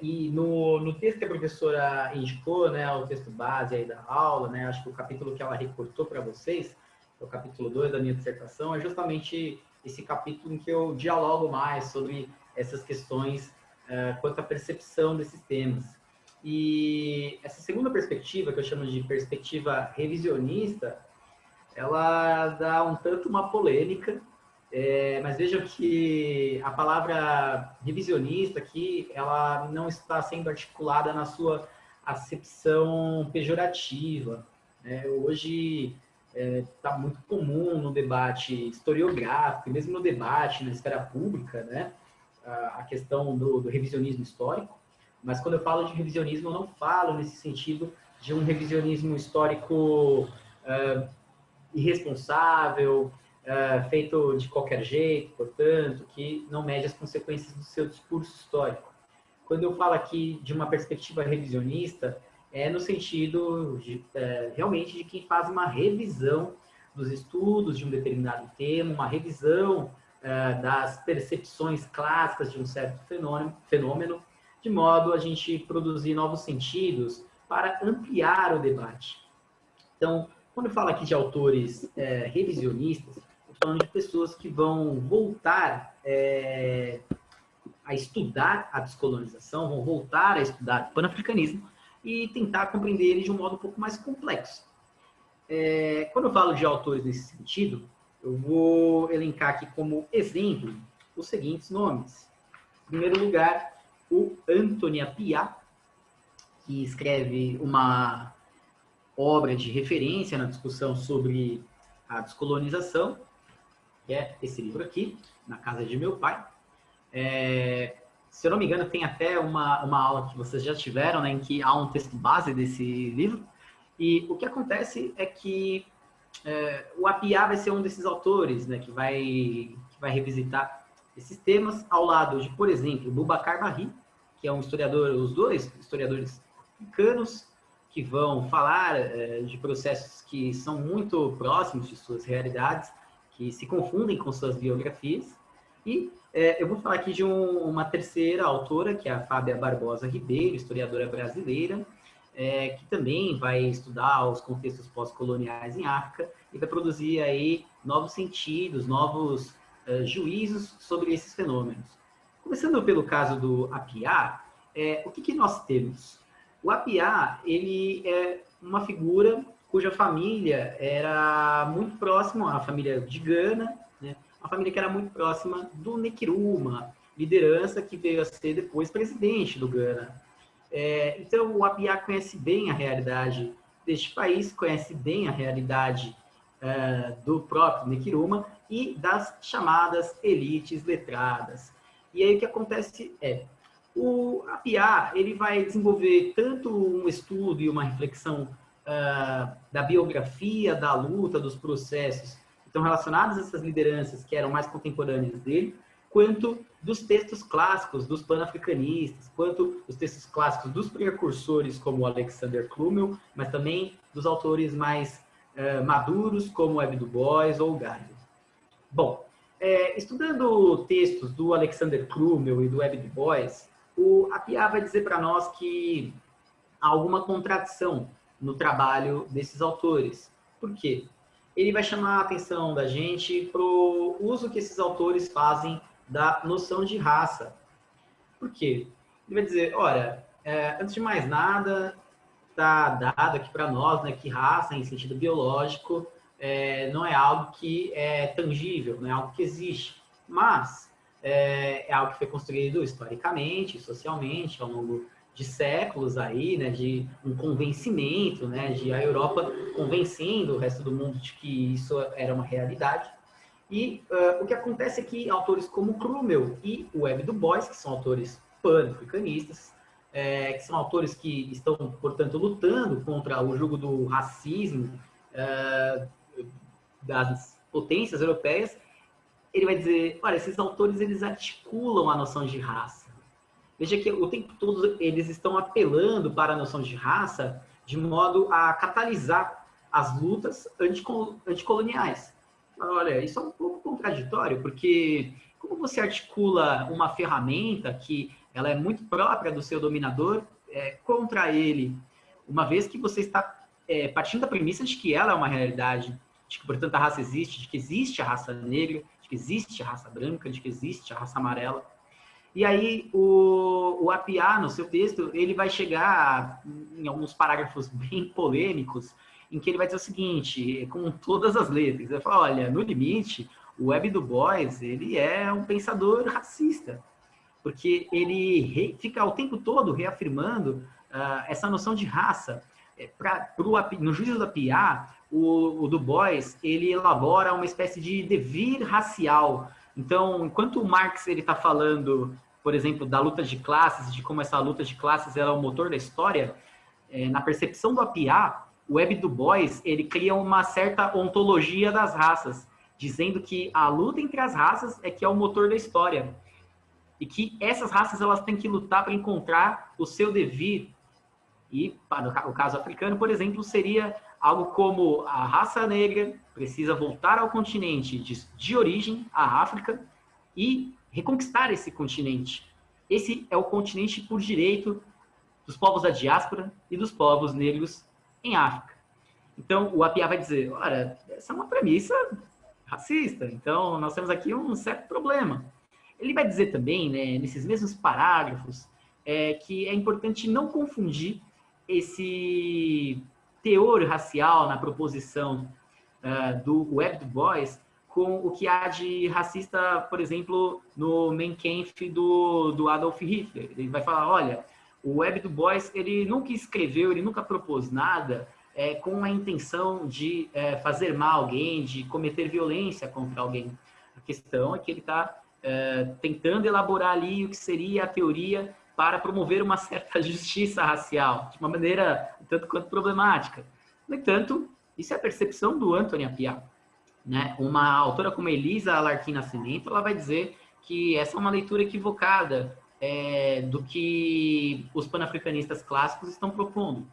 e no texto que a professora indicou, né, o texto base aí da aula, né, acho que o capítulo que ela recortou para vocês, é o capítulo 2 da minha dissertação, é justamente esse capítulo em que eu dialogo mais sobre essas questões quanto à percepção desses temas. E essa segunda perspectiva, que eu chamo de perspectiva revisionista, ela dá um tanto uma polêmica, mas vejam que a palavra revisionista aqui, ela não está sendo articulada na sua acepção pejorativa. Hoje está muito comum no debate historiográfico, e mesmo no debate na esfera pública, né, a questão do revisionismo histórico, mas quando eu falo de revisionismo, eu não falo nesse sentido de um revisionismo histórico irresponsável, feito de qualquer jeito, portanto, que não mede as consequências do seu discurso histórico. Quando eu falo aqui de uma perspectiva revisionista, é no sentido realmente de quem faz uma revisão dos estudos de um determinado tema, uma revisão das percepções clássicas de um certo fenômeno, de modo a gente produzir novos sentidos para ampliar o debate. Então, quando eu falo aqui de autores revisionistas, estou falando de pessoas que vão voltar a estudar a descolonização, vão voltar a estudar o panafricanismo e tentar compreender ele de um modo um pouco mais complexo. Quando eu falo de autores nesse sentido, eu vou elencar aqui como exemplo os seguintes nomes. Em primeiro lugar, o Anthony Appiah, que escreve uma obra de referência na discussão sobre a descolonização, que é esse livro aqui. na casa de meu pai. Se eu não me engano, tem até uma aula que vocês já tiveram, né, em que há um texto base desse livro. E o que acontece é que o Appiah vai ser um desses autores, né, que vai revisitar esses temas ao lado de, por exemplo, Boubacar Barry, que é um historiador, os dois historiadores africanos, que vão falar de processos que são muito próximos de suas realidades, que se confundem com suas biografias. E eu vou falar aqui de uma terceira autora, que é a Fábia Barbosa Ribeiro, historiadora brasileira, que também vai estudar os contextos pós-coloniais em África e vai produzir aí novos sentidos, novos juízos sobre esses fenômenos. Começando pelo caso do Appiah, o que nós temos? O Appiah, ele é uma figura cuja família era muito próxima à família de Gana, né? Uma família que era muito próxima do Nkrumah, liderança que veio a ser depois presidente do Gana. Então, o Appiah conhece bem a realidade deste país, conhece bem a realidade do próprio Nkrumah e das chamadas elites letradas. E aí o que acontece o Appiah, ele vai desenvolver tanto um estudo e uma reflexão da biografia, da luta, dos processos que estão relacionados a essas lideranças que eram mais contemporâneas dele, quanto dos textos clássicos dos pan-africanistas, quanto dos textos clássicos dos precursores como Alexander Crummell, mas também dos autores mais maduros como Webb Du Bois ou Gardner. Bom, estudando textos do Alexander Crummell e do Webb Du Bois, o Appiah vai dizer para nós que há alguma contradição no trabalho desses autores. Por quê? Ele vai chamar a atenção da gente para o uso que esses autores fazem da noção de raça. Por quê? Ele vai dizer, olha, antes de mais nada, está dado aqui para nós, né, que raça, em sentido biológico, não é algo que é tangível, não é algo que existe, mas é algo que foi construído historicamente, socialmente, ao longo de séculos aí, né, de um convencimento, né, de a Europa convencendo o resto do mundo de que isso era uma realidade. E o que acontece é que autores como Crummell e o Webb Du Bois, que são autores pan-africanistas, que são autores que estão, portanto, lutando contra o jugo do racismo das potências europeias, ele vai dizer, olha, esses autores, eles articulam a noção de raça. Veja que o tempo todo eles estão apelando para a noção de raça de modo a catalisar as lutas anticoloniais. Olha, isso é um pouco contraditório, porque como você articula uma ferramenta que ela é muito própria do seu dominador contra ele, uma vez que você está partindo da premissa de que ela é uma realidade, de que, portanto, a raça existe, de que existe a raça negra, de que existe a raça branca, de que existe a raça amarela. E aí, o Appiah, no seu texto, ele vai chegar em alguns parágrafos bem polêmicos, em que ele vai dizer o seguinte, com todas as letras, ele vai falar, olha, no limite, o Webb Du Bois, ele é um pensador racista, porque ele fica o tempo todo reafirmando essa noção de raça. No juízo do Appiah, o Du Bois, ele elabora uma espécie de devir racial. Então, enquanto o Marx está falando, por exemplo, da luta de classes, de como essa luta de classes era o motor da história, na percepção do Appiah, o Webb Du Bois, ele cria uma certa ontologia das raças, dizendo que a luta entre as raças é que é o motor da história. E que essas raças elas têm que lutar para encontrar o seu devir. E, para o caso africano, por exemplo, seria algo como a raça negra precisa voltar ao continente de origem, a África, e reconquistar esse continente. Esse é o continente por direito dos povos da diáspora e dos povos negros em África. Então, o Appiah vai dizer, olha, essa é uma premissa racista, então nós temos aqui um certo problema. Ele vai dizer também, né, nesses mesmos parágrafos, que é importante não confundir esse teor racial na proposição do Webb Du Bois com o que há de racista, por exemplo, no Mein Kampf do Adolf Hitler. Ele vai falar, olha, o Webb Du Bois, ele nunca escreveu, ele nunca propôs nada com a intenção de fazer mal a alguém, de cometer violência contra alguém. A questão é que ele está tentando elaborar ali o que seria a teoria para promover uma certa justiça racial, de uma maneira tanto quanto problemática. No entanto, isso é a percepção do Anthony Appiah, né? Uma autora como Elisa Alarcin Nascimento, ela vai dizer que essa é uma leitura equivocada do que os panafricanistas clássicos estão propondo.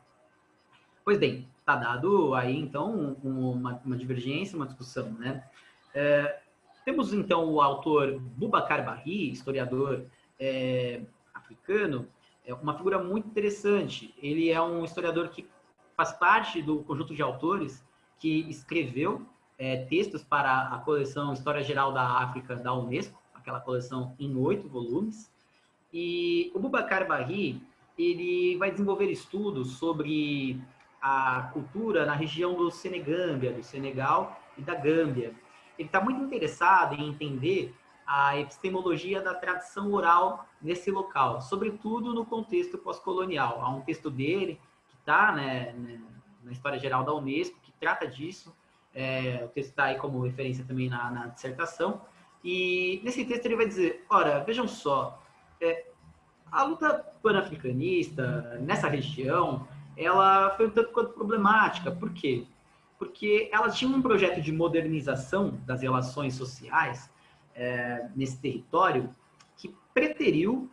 Pois bem, está dado aí, então, uma divergência, uma discussão, né? Temos, então, o autor Boubacar Barry, historiador africano, uma figura muito interessante. Ele é um historiador que faz parte do conjunto de autores que escreveu textos para a coleção História Geral da África da Unesco, aquela coleção em 8 volumes. E o Boubacar Barry, ele vai desenvolver estudos sobre a cultura na região do Senegâmbia, do Senegal e da Gâmbia. Ele está muito interessado em entender a epistemologia da tradição oral nesse local, sobretudo no contexto pós-colonial. Há um texto dele que está na História Geral da Unesco, que trata disso. O texto está aí como referência também na dissertação. E nesse texto ele vai dizer, ora, vejam só, a luta pan-africanista nessa região, ela foi um tanto quanto problemática. Por quê? Porque ela tinha um projeto de modernização das relações sociais nesse território que preteriu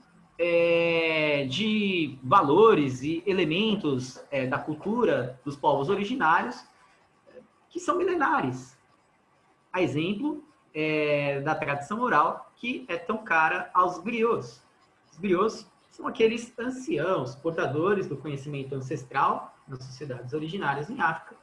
de valores e elementos da cultura dos povos originários que são milenares. A exemplo da tradição oral que é tão cara aos griots. Os griots são aqueles anciãos, portadores do conhecimento ancestral nas sociedades originárias em África.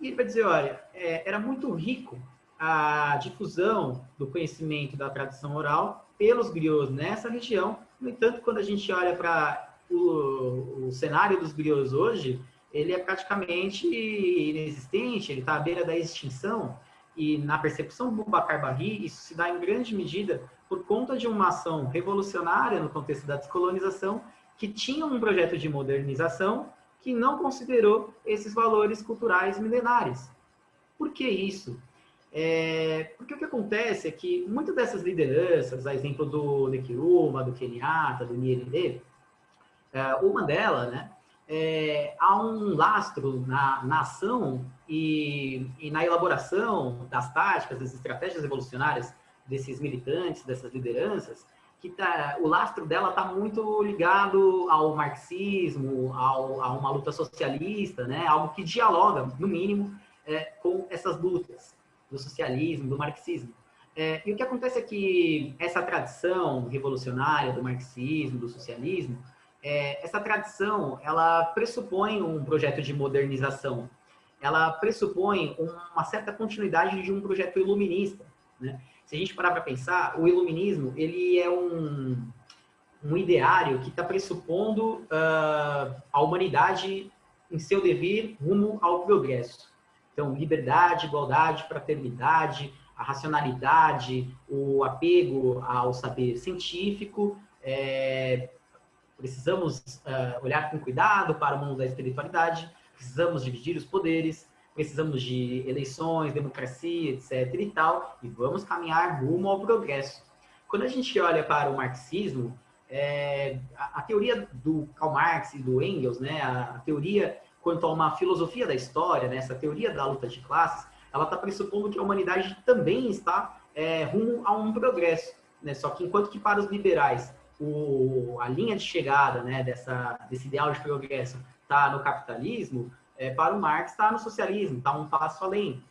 E ele vai dizer, olha, era muito rico a difusão do conhecimento da tradição oral pelos griots nessa região. No entanto, quando a gente olha para o cenário dos griots hoje, ele é praticamente inexistente, ele está à beira da extinção. E na percepção do Boubacar Barry, isso se dá em grande medida por conta de uma ação revolucionária no contexto da descolonização, que tinha um projeto de modernização que não considerou esses valores culturais milenares. Por que isso? Porque o que acontece é que muitas dessas lideranças, a exemplo do Nkrumah, do Kenyatta, do Nyerere, o Mandela, né, há um lastro na ação e na elaboração das táticas, das estratégias revolucionárias desses militantes, dessas lideranças, que o lastro dela está muito ligado ao marxismo, a uma luta socialista, né? Algo que dialoga, no mínimo, com essas lutas do socialismo, do marxismo. E o que acontece é que essa tradição revolucionária do marxismo, do socialismo, essa tradição, ela pressupõe um projeto de modernização, ela pressupõe uma certa continuidade de um projeto iluminista, né? Se a gente parar para pensar, o iluminismo, ele é um ideário que está pressupondo a humanidade em seu dever rumo ao progresso. Então, liberdade, igualdade, fraternidade, a racionalidade, o apego ao saber científico. Precisamos olhar com cuidado para o mundo da espiritualidade, precisamos dividir os poderes, precisamos de eleições, democracia, etc. e tal, e vamos caminhar rumo ao progresso. Quando a gente olha para o marxismo, a teoria do Karl Marx e do Engels, né, a teoria quanto a uma filosofia da história, né, essa teoria da luta de classes, ela está pressupondo que a humanidade também está rumo a um progresso, né? Só que enquanto que para os liberais a linha de chegada, né, desse ideal de progresso está no capitalismo, para o Marx está no socialismo, está um passo além.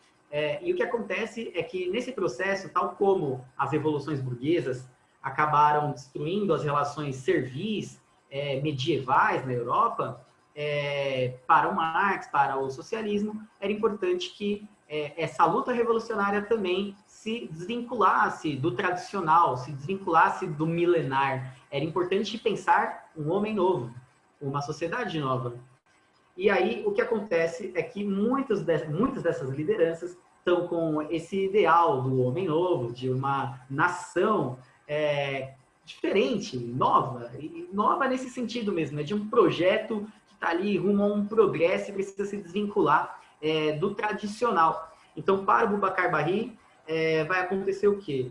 E o que acontece é que nesse processo, tal como as revoluções burguesas acabaram destruindo as relações servis medievais na Europa, para o Marx, para o socialismo, era importante que essa luta revolucionária também se desvinculasse do tradicional, se desvinculasse do milenar. Era importante pensar um homem novo, uma sociedade nova. E aí, o que acontece é que muitas dessas lideranças estão com esse ideal do homem novo, de uma nação diferente, nova, e nova nesse sentido mesmo, de um projeto que está ali rumo a um progresso e precisa se desvincular do tradicional. Então, para o Boubacar Barry, vai acontecer o quê?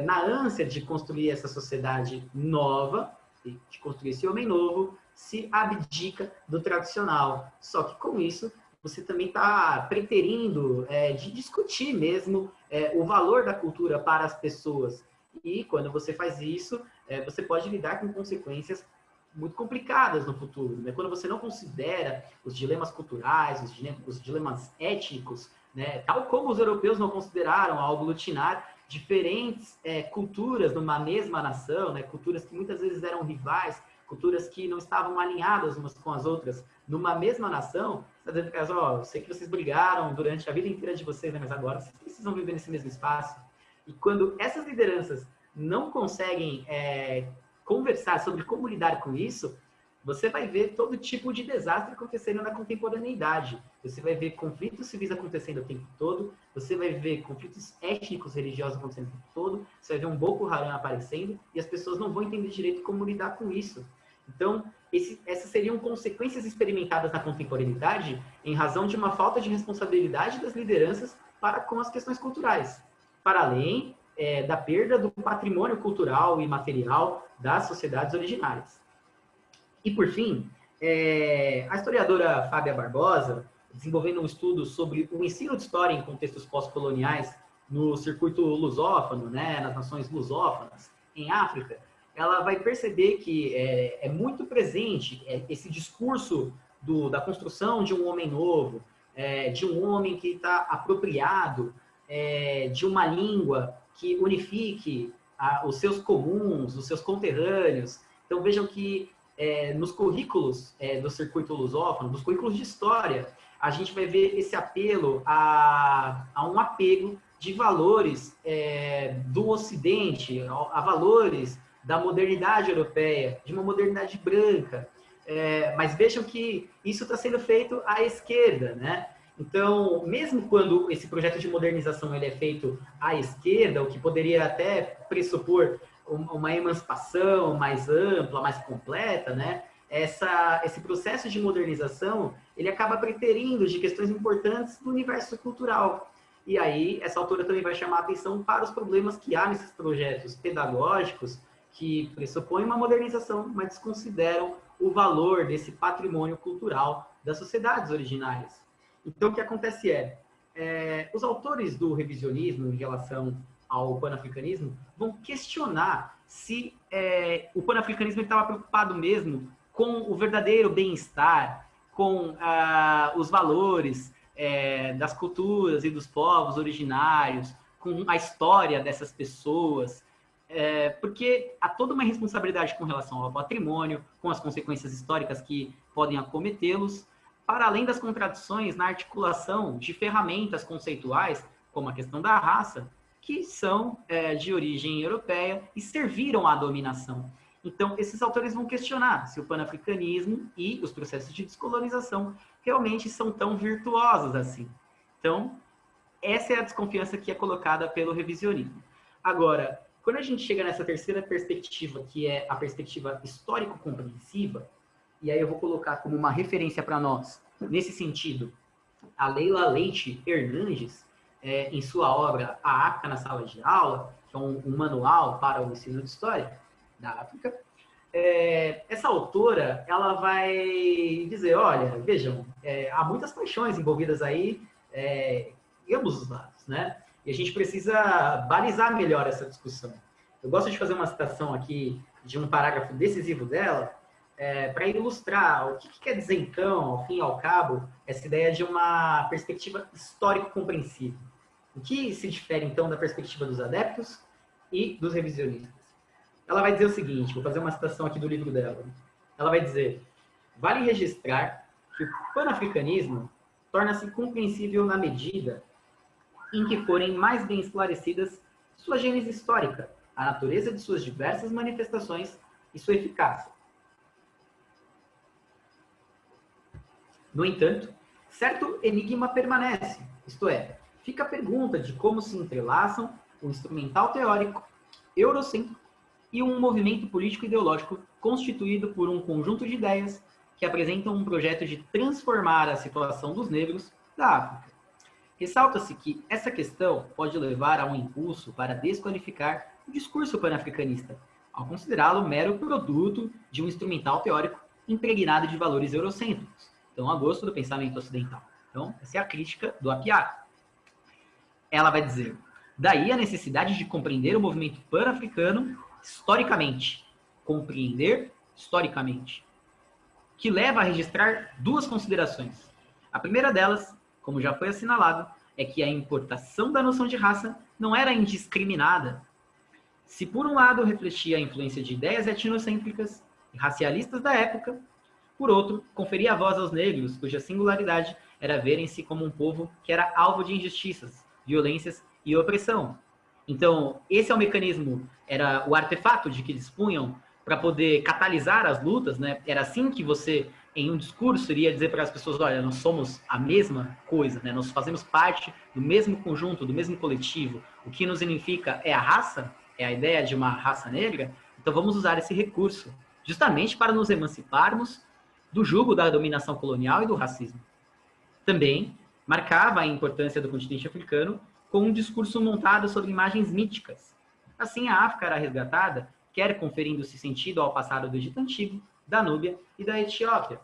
na ânsia de construir essa sociedade nova, de construir esse homem novo, se abdica do tradicional. Só que com isso, você também está preterindo de discutir mesmo o valor da cultura para as pessoas. E quando você faz isso, você pode lidar com consequências muito complicadas no futuro, né? Quando você não considera os dilemas culturais, os dilemas étnicos, né? Tal como os europeus não consideraram ao aglutinar diferentes culturas numa mesma nação, né? Culturas que muitas vezes eram rivais, culturas que não estavam alinhadas umas com as outras numa mesma nação. Você está dizendo para elas, ó, eu sei que vocês brigaram durante a vida inteira de vocês, né? Mas agora vocês precisam viver nesse mesmo espaço. E quando essas lideranças não conseguem conversar sobre como lidar com isso, você vai ver todo tipo de desastre acontecendo na contemporaneidade. Você vai ver conflitos civis acontecendo o tempo todo, você vai ver conflitos étnicos, religiosos acontecendo o tempo todo, você vai ver um Boko Haram aparecendo e as pessoas não vão entender direito como lidar com isso. Então, essas seriam consequências experimentadas na contemporaneidade em razão de uma falta de responsabilidade das lideranças para com as questões culturais, para além da perda do patrimônio cultural e material das sociedades originárias. E, por fim, a historiadora Fábia Barbosa, desenvolvendo um estudo sobre o ensino de história em contextos pós-coloniais no circuito lusófono, né, nas nações lusófonas, em África, ela vai perceber que é muito presente esse discurso da construção de um homem novo, de um homem que está apropriado de uma língua que unifique os seus comuns, os seus conterrâneos. Então, vejam que nos currículos do circuito lusófono, nos currículos de história, a gente vai ver esse apelo a um apego de valores do Ocidente, a valores da modernidade europeia, de uma modernidade branca. Mas vejam que isso está sendo feito à esquerda, né? Então, mesmo quando esse projeto de modernização ele é feito à esquerda, o que poderia até pressupor uma emancipação mais ampla, mais completa, né? Esse processo de modernização, ele acaba preterindo de questões importantes do universo cultural. E aí, essa autora também vai chamar a atenção para os problemas que há nesses projetos pedagógicos que pressupõem uma modernização, mas desconsideram o valor desse patrimônio cultural das sociedades originárias. Então, o que acontece os autores do revisionismo em relação ao panafricanismo vão questionar se o panafricanismo estava preocupado mesmo com o verdadeiro bem-estar, com os valores das culturas e dos povos originários, com a história dessas pessoas, porque há toda uma responsabilidade com relação ao patrimônio, com as consequências históricas que podem acometê-los, para além das contradições na articulação de ferramentas conceituais, como a questão da raça, que são de origem europeia e serviram à dominação. Então, esses autores vão questionar se o panafricanismo e os processos de descolonização realmente são tão virtuosos assim. Então, essa é a desconfiança que é colocada pelo revisionismo. Agora, quando a gente chega nessa terceira perspectiva, que é a perspectiva histórico-compreensiva, e aí eu vou colocar como uma referência para nós, nesse sentido, a Leila Leite Hernandes, em sua obra A África na Sala de Aula, que é um manual para o ensino de história da África, essa autora, ela vai dizer, olha, vejam, há muitas paixões envolvidas aí, em ambos os lados, né? E a gente precisa balizar melhor essa discussão. Eu gosto de fazer uma citação aqui de um parágrafo decisivo dela, para ilustrar o que quer dizer, então, ao fim e ao cabo, essa ideia de uma perspectiva histórico-compreensiva. O que se difere, então, da perspectiva dos adeptos e dos revisionistas? Ela vai dizer o seguinte, vou fazer uma citação aqui do livro dela. Ela vai dizer, vale registrar que o panafricanismo torna-se compreensível na medida em que forem mais bem esclarecidas sua gênese histórica, a natureza de suas diversas manifestações e sua eficácia. No entanto, certo enigma permanece, isto é, fica a pergunta de como se entrelaçam o instrumental teórico, eurocêntrico e um movimento político-ideológico constituído por um conjunto de ideias que apresentam um projeto de transformar a situação dos negros da África. Ressalta-se que essa questão pode levar a um impulso para desqualificar o discurso pan-africanista, ao considerá-lo mero produto de um instrumental teórico impregnado de valores eurocêntricos, tão a gosto do pensamento ocidental. Então, essa é a crítica do Appiah. Ela vai dizer: daí a necessidade de compreender o movimento pan-africano historicamente. Compreender historicamente. Que leva a registrar duas considerações. A primeira delas, como já foi assinalado, é que a importação da noção de raça não era indiscriminada. Se por um lado refletia a influência de ideias etnocêntricas e racialistas da época, por outro, conferia voz aos negros, cuja singularidade era verem-se como um povo que era alvo de injustiças, violências e opressão. Então, esse é o mecanismo, era o artefato de que dispunham para poder catalisar as lutas, né? Era assim que você, em um discurso, iria dizer para as pessoas: olha, nós somos a mesma coisa, né? Nós fazemos parte do mesmo conjunto, do mesmo coletivo. O que nos unifica é a raça, é a ideia de uma raça negra. Então vamos usar esse recurso, justamente para nos emanciparmos do jugo da dominação colonial e do racismo. Também marcava a importância do continente africano com um discurso montado sobre imagens míticas. Assim, a África era resgatada, quer conferindo-se sentido ao passado do Egito Antigo, da Núbia e da Etiópia,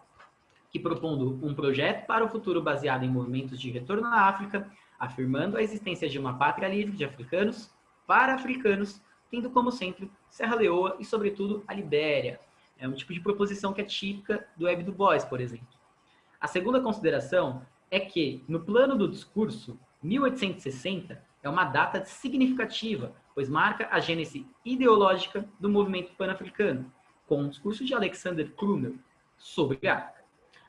que propondo um projeto para o futuro baseado em movimentos de retorno à África, afirmando a existência de uma pátria livre de africanos para africanos, tendo como centro Serra Leoa e, sobretudo, a Libéria. É um tipo de proposição que é típica do Web du Bois, por exemplo. A segunda consideração é que, no plano do discurso, 1860 é uma data significativa, pois marca a gênese ideológica do movimento pan-africano, com o discurso de Alexander Crummell sobre a África.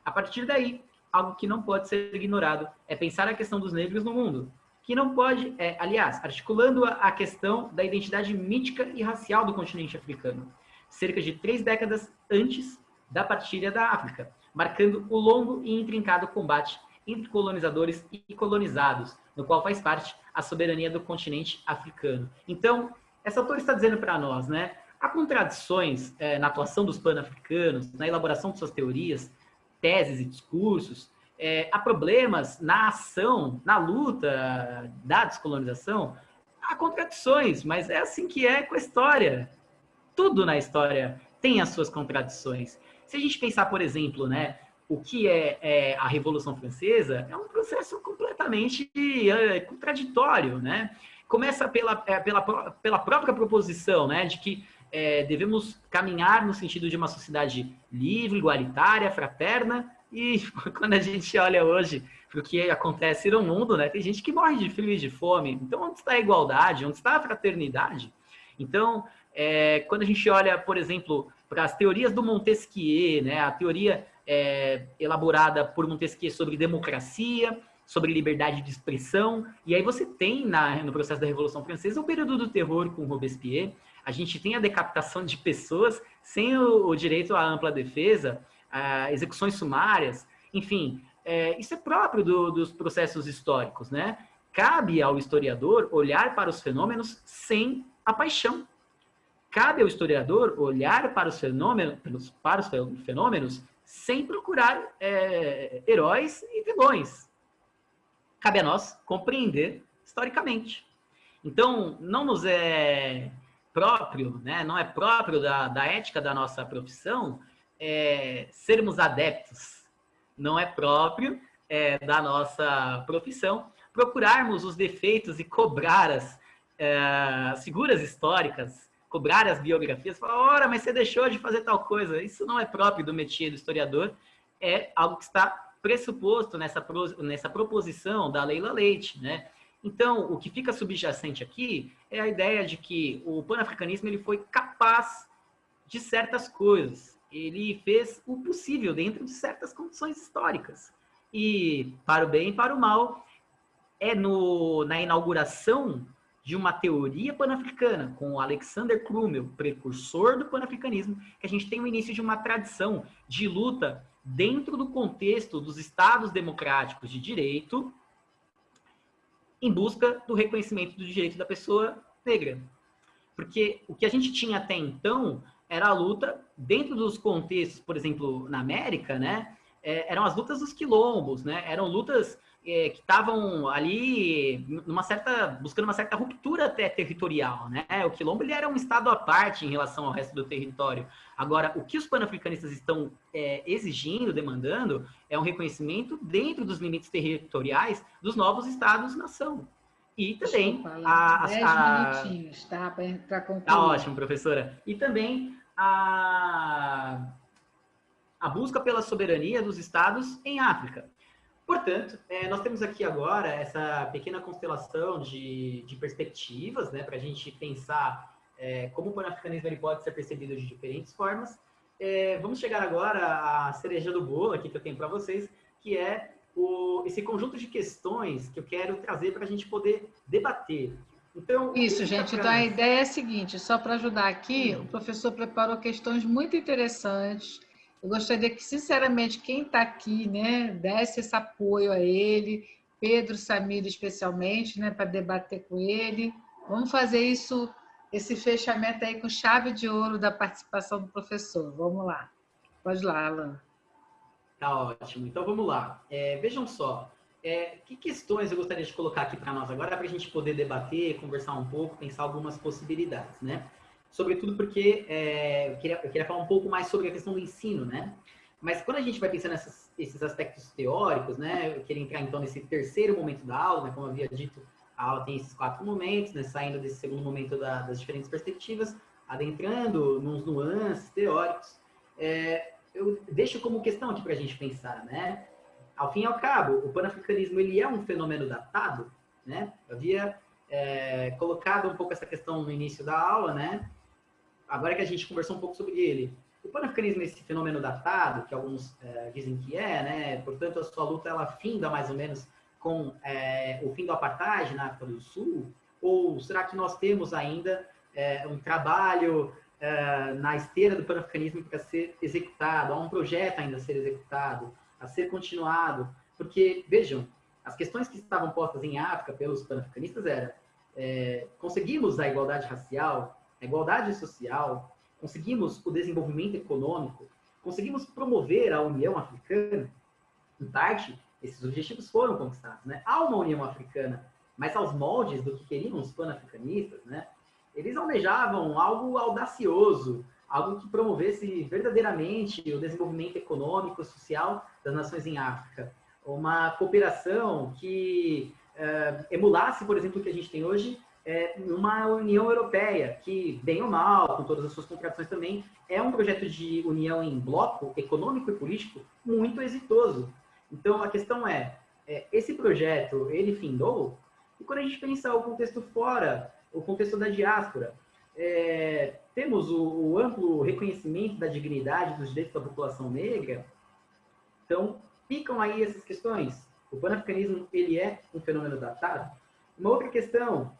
A partir daí, algo que não pode ser ignorado é pensar a questão dos negros no mundo, que não pode, aliás, articulando a questão da identidade mítica e racial do continente africano, cerca de 3 décadas antes da partilha da África, marcando o longo e intrincado combate entre colonizadores e colonizados, no qual faz parte a soberania do continente africano. Então, essa autora está dizendo para nós, né? Há contradições na atuação dos pan-africanos, na elaboração de suas teorias, teses e discursos. Há problemas na ação, na luta da descolonização. Há contradições, mas é assim que é com a história. Tudo na história tem as suas contradições. Se a gente pensar, por exemplo, né, o que é a Revolução Francesa, é um processo completamente contraditório, né? Começa pela própria proposição, né, de que devemos caminhar no sentido de uma sociedade livre, igualitária, fraterna, e quando a gente olha hoje para o que acontece no mundo, né, tem gente que morre de frio e de fome. Então, onde está a igualdade? Onde está a fraternidade? Então, quando a gente olha, por exemplo, para as teorias do Montesquieu, né, a teoria elaborada por Montesquieu sobre democracia, sobre liberdade de expressão, e aí você tem no processo da Revolução Francesa o período do terror com Robespierre, a gente tem a decapitação de pessoas sem o direito à ampla defesa, execuções sumárias, enfim, isso é próprio dos processos históricos, né? Cabe ao historiador olhar para os fenômenos sem a paixão. Cabe ao historiador olhar para os fenômenos sem procurar heróis e vilões. Cabe a nós compreender historicamente. Então, não nos é próprio, né? Não é próprio da ética da nossa profissão sermos adeptos. Não é próprio da nossa profissão procurarmos os defeitos e cobrar as figuras históricas, cobrar as biografias, falar: ora, mas você deixou de fazer tal coisa. Isso não é próprio do métier do historiador, é algo que está pressuposto nessa proposição da Leila Leite, né? Então, o que fica subjacente aqui é a ideia de que o panafricanismo ele foi capaz de certas coisas. Ele fez o possível dentro de certas condições históricas. E, para o bem e para o mal, na inauguração de uma teoria panafricana, com o Alexander Crummell, precursor do panafricanismo, que a gente tem o início de uma tradição de luta dentro do contexto dos estados democráticos de direito, em busca do reconhecimento do direito da pessoa negra. Porque o que a gente tinha até então era a luta dentro dos contextos, por exemplo, na América, né? Eram as lutas dos quilombos, né? Eram lutas que estavam ali buscando uma certa ruptura até territorial, né? O Quilombo ele era um estado à parte em relação ao resto do território. Agora, o que os panafricanistas estão exigindo, demandando, é um reconhecimento dentro dos limites territoriais dos novos estados-nação. E também...
Desculpa, 10 minutinhos, tá? Para concluir.
Tá ótimo, professora. E também a busca pela soberania dos estados em África. Portanto, nós temos aqui agora essa pequena constelação de perspectivas, né, para a gente pensar como o panafricanismo ele pode ser percebido de diferentes formas. Vamos chegar agora à cereja do bolo aqui que eu tenho para vocês, que é esse conjunto de questões que eu quero trazer para a gente poder debater. Então,
isso, gente. Então, a ideia é a seguinte, só para ajudar aqui, o professor preparou questões muito interessantes. Eu gostaria que, sinceramente, quem está aqui, né, desse esse apoio a ele, Pedro Samir especialmente, né, para debater com ele. Vamos fazer isso, esse fechamento aí com chave de ouro da participação do professor. Vamos lá. Pode ir lá, Alan.
Tá ótimo. Então, vamos lá. Vejam só, que questões eu gostaria de colocar aqui para nós agora, para a gente poder debater, conversar um pouco, pensar algumas possibilidades, né? Sobretudo porque eu queria falar um pouco mais sobre a questão do ensino, né? Mas quando a gente vai pensando nesses aspectos teóricos, né? Eu queria entrar, então, nesse terceiro momento da aula, né? Como eu havia dito, a aula tem esses 4 momentos, né? Saindo desse segundo momento das diferentes perspectivas, adentrando nos nuances teóricos. Eu deixo como questão aqui para a gente pensar, né? Ao fim e ao cabo, o panafricanismo ele é um fenômeno datado, né? Eu havia colocado um pouco essa questão no início da aula, né? Agora que a gente conversou um pouco sobre ele, o panafricanismo é esse fenômeno datado, que alguns dizem que né? Portanto, a sua luta ela finda mais ou menos com o fim do apartheid na África do Sul? Ou será que nós temos ainda um trabalho na esteira do panafricanismo para ser executado, há um projeto ainda a ser executado, a ser continuado? Porque, vejam, as questões que estavam postas em África pelos panafricanistas eram conseguimos a igualdade racial, a igualdade social, conseguimos o desenvolvimento econômico, conseguimos promover a União Africana. Em parte, esses objetivos foram conquistados, né? Há uma União Africana, mas aos moldes do que queriam os panafricanistas, né? Eles almejavam algo audacioso, algo que promovesse verdadeiramente o desenvolvimento econômico e social das nações em África. Uma cooperação que emulasse, por exemplo, o que a gente tem hoje, uma União Europeia, que, bem ou mal, com todas as suas contradições também, é um projeto de união em bloco econômico e político muito exitoso. Então, a questão esse projeto, ele findou? E quando a gente pensa o contexto fora, o contexto da diáspora, temos o amplo reconhecimento da dignidade dos direitos da população negra. Então, ficam aí essas questões. O panafricanismo, ele é um fenômeno datado? Uma outra questão: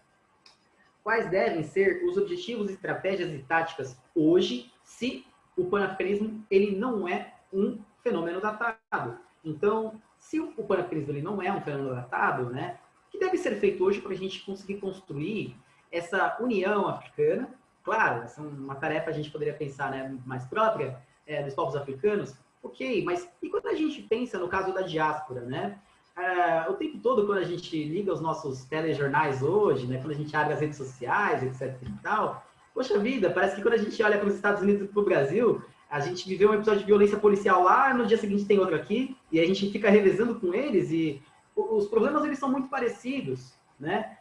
quais devem ser os objetivos, estratégias e táticas hoje, se o panafricanismo ele não é um fenômeno datado? Então, se o panafricanismo ele não é um fenômeno datado, né, o que deve ser feito hoje para a gente conseguir construir essa união africana? Claro, essa é uma tarefa a gente poderia pensar, né, mais própria dos povos africanos. Ok, mas e quando a gente pensa no caso da diáspora, né? O tempo todo, quando a gente liga os nossos telejornais hoje, né, quando a gente abre as redes sociais, etc e tal, poxa vida, parece que quando a gente olha para os Estados Unidos e para o Brasil, a gente viveu um episódio de violência policial lá, no dia seguinte tem outro aqui, e a gente fica revezando com eles, e os problemas eles são muito parecidos, né?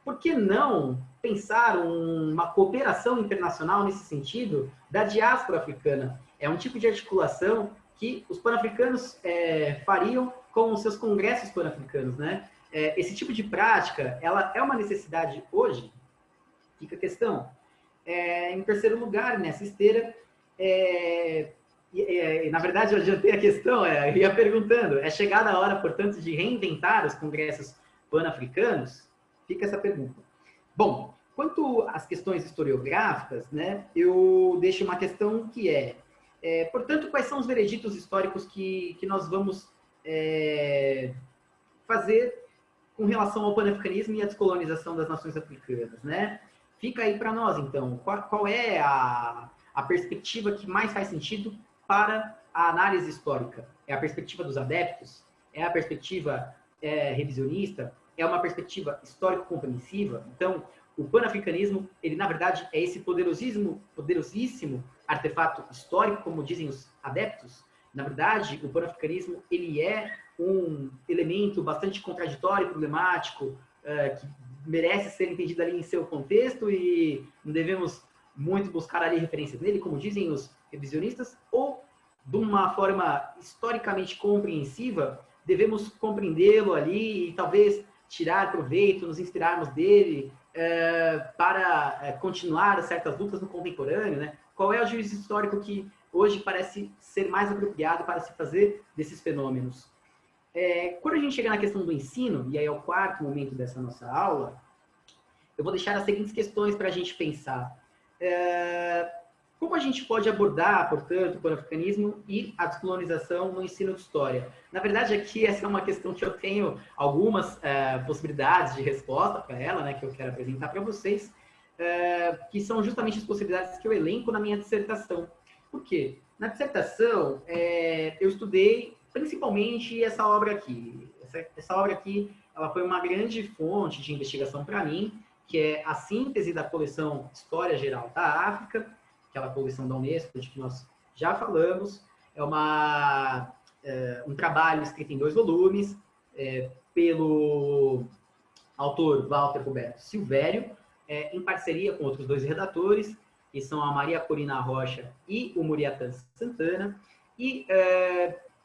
Por que não pensar uma cooperação internacional nesse sentido da diáspora africana? É um tipo de articulação que os pan-africanos fariam com os seus congressos pan-africanos, né? Esse tipo de prática, ela é uma necessidade hoje? Fica a questão. Em terceiro lugar, nessa esteira, na verdade, eu adiantei a questão, eu ia perguntando, é chegada a hora, portanto, de reinventar os congressos pan-africanos? Fica essa pergunta. Bom, quanto às questões historiográficas, né, eu deixo uma questão que portanto, quais são os vereditos históricos que nós vamos fazer com relação ao panafricanismo e à descolonização das nações africanas, né? Fica aí para nós, então, qual é a perspectiva que mais faz sentido para a análise histórica? É a perspectiva dos adeptos? É a perspectiva revisionista, é uma perspectiva histórico-compreensiva. Então, o panafricanismo, ele na verdade é esse poderosíssimo artefato histórico, como dizem os adeptos. Na verdade, o panafricanismo, ele é um elemento bastante contraditório e problemático, que merece ser entendido ali em seu contexto e não devemos muito buscar ali referências nele, como dizem os revisionistas, ou de uma forma historicamente compreensiva, devemos compreendê-lo ali e talvez tirar proveito, nos inspirarmos dele para continuar certas lutas no contemporâneo, né? Qual é o juízo histórico que hoje parece ser mais apropriado para se fazer desses fenômenos? Quando a gente chega na questão do ensino, e aí é o quarto momento dessa nossa aula, eu vou deixar as seguintes questões para a gente pensar. Como a gente pode abordar, portanto, o panafricanismo e a descolonização no ensino de história? Na verdade, aqui essa é uma questão que eu tenho algumas possibilidades de resposta para ela, né, que eu quero apresentar para vocês, que são justamente as possibilidades que eu elenco na minha dissertação. Por quê? Na dissertação, eu estudei principalmente essa obra aqui. Essa obra aqui, ela foi uma grande fonte de investigação para mim, que é a síntese da coleção História Geral da África, aquela coleção da Unesco, de que nós já falamos. É um trabalho escrito em 2 volumes, pelo autor Walter Roberto Silvério, em parceria com outros 2 redatores, que são a Maria Corina Rocha e o Muriatan Santana. E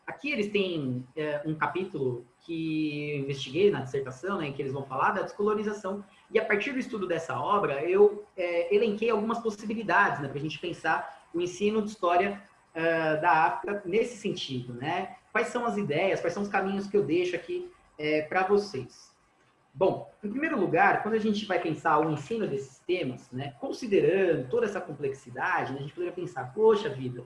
aqui eles têm um capítulo que eu investiguei na dissertação, né, em que eles vão falar da descolonização. E a partir do estudo dessa obra, eu elenquei algumas possibilidades, né, para a gente pensar o ensino de história da África nesse sentido, né? Quais são as ideias, quais são os caminhos que eu deixo aqui para vocês? Bom, em primeiro lugar, quando a gente vai pensar o ensino desses temas, né, considerando toda essa complexidade, né, a gente poderia pensar, poxa vida,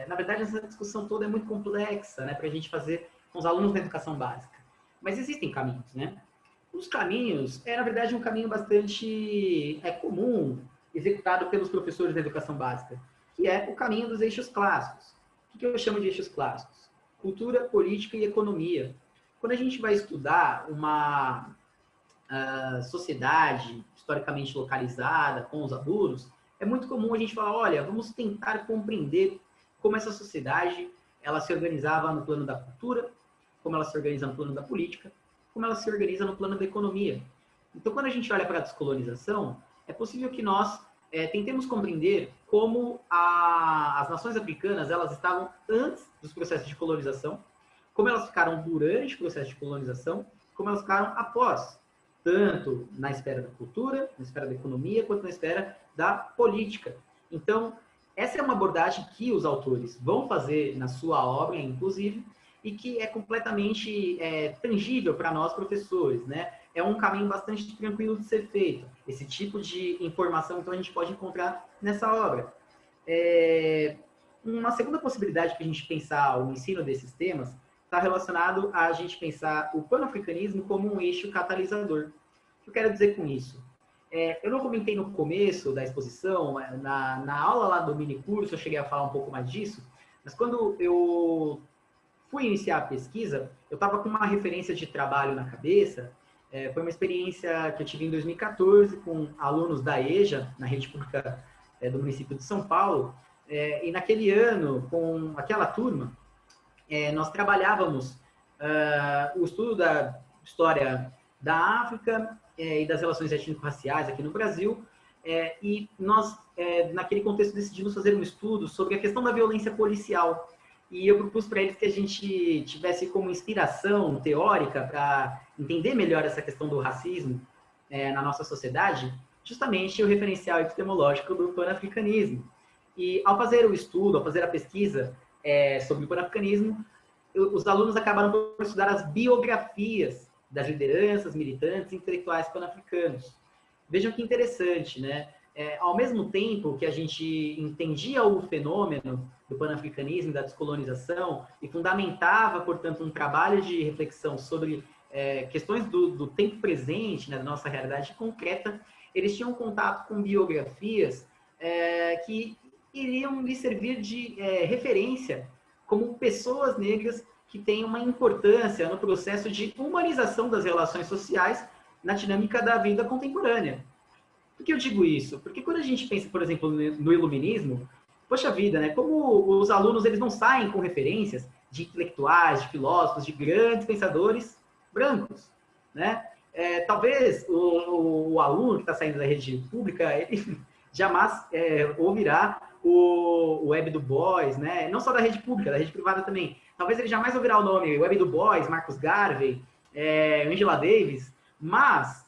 na verdade essa discussão toda é muito complexa, né, para a gente fazer com os alunos da educação básica. Mas existem caminhos, né? Os caminhos na verdade, um caminho bastante comum, executado pelos professores da educação básica, que é o caminho dos eixos clássicos. O que eu chamo de eixos clássicos? Cultura, política e economia. Quando a gente vai estudar uma sociedade historicamente localizada com os alunos, é muito comum a gente falar, olha, vamos tentar compreender como essa sociedade ela se organizava no plano da cultura, como ela se organiza no plano da política, como ela se organiza no plano da economia. Então, quando a gente olha para a descolonização, é possível que nós tentemos compreender como as nações africanas elas estavam antes dos processos de colonização, como elas ficaram durante o processo de colonização, como elas ficaram após, tanto na esfera da cultura, na esfera da economia, quanto na esfera da política. Então, essa é uma abordagem que os autores vão fazer na sua obra, inclusive, e que é completamente tangível para nós, professores, né? É um caminho bastante tranquilo de ser feito. Esse tipo de informação, então, a gente pode encontrar nessa obra. Uma segunda possibilidade para a gente pensar o ensino desses temas está relacionado a gente pensar o panafricanismo como um eixo catalisador. O que eu quero dizer com isso? Eu não comentei no começo da exposição, na aula lá do mini curso, eu cheguei a falar um pouco mais disso, mas quando eu fui iniciar a pesquisa, eu estava com uma referência de trabalho na cabeça. Foi uma experiência que eu tive em 2014 com alunos da EJA, na rede pública do município de São Paulo, e naquele ano, com aquela turma, nós trabalhávamos o estudo da história da África e das relações étnico-raciais aqui no Brasil, e nós, naquele contexto, decidimos fazer um estudo sobre a questão da violência policial. E eu propus para eles que a gente tivesse como inspiração teórica para entender melhor essa questão do racismo na nossa sociedade, justamente o referencial epistemológico do panafricanismo. E ao fazer o estudo, ao fazer a pesquisa sobre o panafricanismo, os alunos acabaram por estudar as biografias das lideranças, militantes, intelectuais panafricanos. Vejam que interessante, né? Ao mesmo tempo que a gente entendia o fenômeno do panafricanismo, da descolonização, e fundamentava, portanto, um trabalho de reflexão sobre questões do tempo presente, né, da nossa realidade concreta, eles tinham contato com biografias que iriam lhe servir de referência como pessoas negras que tem uma importância no processo de humanização das relações sociais na dinâmica da vida contemporânea. Por que eu digo isso? Porque quando a gente pensa, por exemplo, no iluminismo, poxa vida, né? Como os alunos eles não saem com referências de intelectuais, de filósofos, de grandes pensadores brancos, né? Talvez o aluno que está saindo da rede pública, ele jamais ouvirá o Web Du Bois, né? Não só da rede pública, da rede privada também. Talvez ele jamais ouvirá o nome Web Du Bois, Marcus Garvey, Angela Davis, mas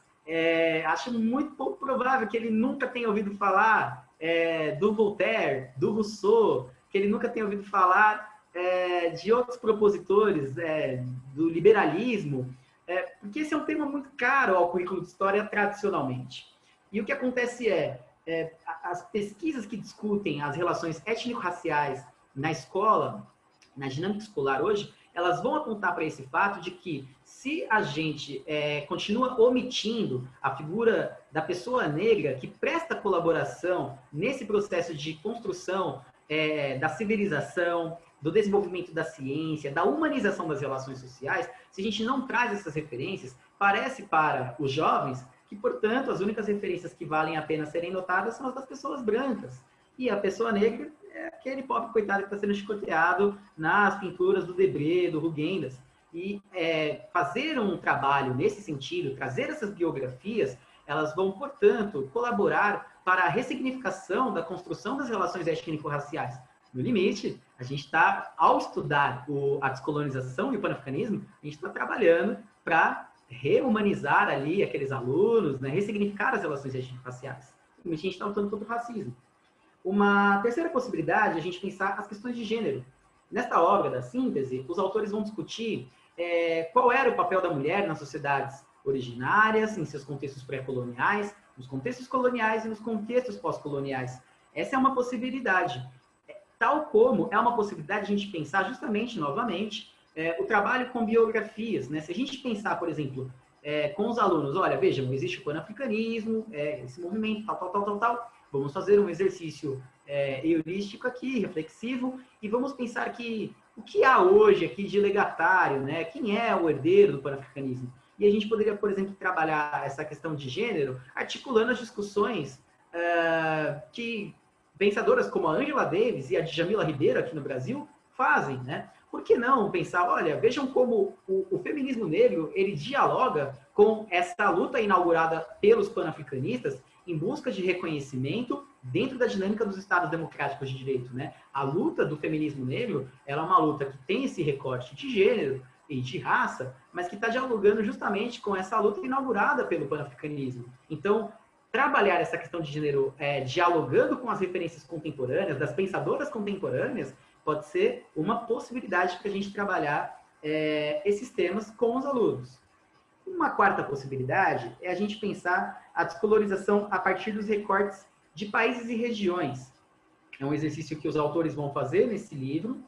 acho muito pouco provável que ele nunca tenha ouvido falar do Voltaire, do Rousseau, que ele nunca tenha ouvido falar de outros propositores do liberalismo, porque esse é um tema muito caro ao currículo de história tradicionalmente. E o que acontece as pesquisas que discutem as relações étnico-raciais na escola, na dinâmica escolar hoje, elas vão apontar para esse fato de que se a gente continua omitindo a figura da pessoa negra que presta colaboração nesse processo de construção da civilização, do desenvolvimento da ciência, da humanização das relações sociais, se a gente não traz essas referências, parece para os jovens que, portanto, as únicas referências que valem a pena serem notadas são as das pessoas brancas. E a pessoa negra é aquele pobre coitado que está sendo chicoteado nas pinturas do Debré, do Rugendas. E fazer um trabalho nesse sentido, trazer essas biografias, elas vão, portanto, colaborar para a ressignificação da construção das relações étnico-raciais. No limite, a gente está, ao estudar a descolonização e o panafricanismo, a gente está trabalhando para rehumanizar ali aqueles alunos, né, ressignificar as relações étnico-raciais. A gente está lutando contra o racismo. Uma terceira possibilidade é a gente pensar as questões de gênero. Nesta obra da síntese, os autores vão discutir qual era o papel da mulher nas sociedades originárias, em seus contextos pré-coloniais, nos contextos coloniais e nos contextos pós-coloniais. Essa é uma possibilidade. Tal como é uma possibilidade de a gente pensar justamente, novamente, o trabalho com biografias, né? Se a gente pensar, por exemplo, com os alunos, olha, vejam, existe o panafricanismo, esse movimento, tal, vamos fazer um exercício heurístico aqui, reflexivo, e vamos pensar que o que há hoje aqui de legatário, né? Quem é o herdeiro do panafricanismo? E a gente poderia, por exemplo, trabalhar essa questão de gênero, articulando as discussões que pensadoras como a Angela Davis e a Djamila Ribeiro aqui no Brasil fazem, né? Por que não pensar, olha, vejam como o feminismo negro, ele dialoga com essa luta inaugurada pelos panafricanistas em busca de reconhecimento dentro da dinâmica dos Estados democráticos de direito, né? A luta do feminismo negro, ela é uma luta que tem esse recorte de gênero e de raça, mas que está dialogando justamente com essa luta inaugurada pelo panafricanismo. Então, trabalhar essa questão de gênero dialogando com as referências contemporâneas, das pensadoras contemporâneas, pode ser uma possibilidade para a gente trabalhar esses temas com os alunos. Uma quarta possibilidade é a gente pensar a descolonização a partir dos recortes de países e regiões. É um exercício que os autores vão fazer nesse livro,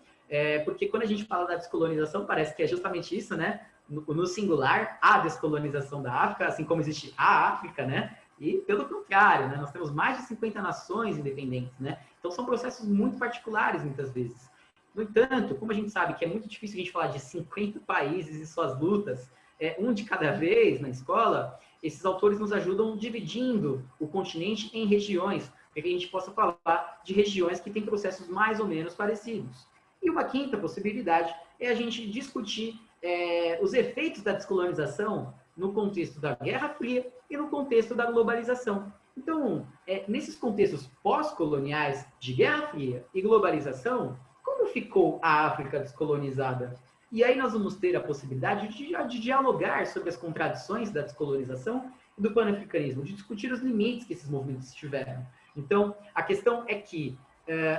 porque quando a gente fala da descolonização, parece que é justamente isso, né? No singular, a descolonização da África, assim como existe a África, né? E, pelo contrário, né, nós temos mais de 50 nações independentes, né? Então, são processos muito particulares, muitas vezes. No entanto, como a gente sabe que é muito difícil a gente falar de 50 países e suas lutas, um de cada vez na escola, esses autores nos ajudam dividindo o continente em regiões, para que a gente possa falar de regiões que têm processos mais ou menos parecidos. E uma quinta possibilidade é a gente discutir os efeitos da descolonização no contexto da Guerra Fria e no contexto da globalização. Então, nesses contextos pós-coloniais de Guerra Fria e globalização, como ficou a África descolonizada? E aí nós vamos ter a possibilidade de dialogar sobre as contradições da descolonização e do panafricanismo, de discutir os limites que esses movimentos tiveram. Então, a questão é que,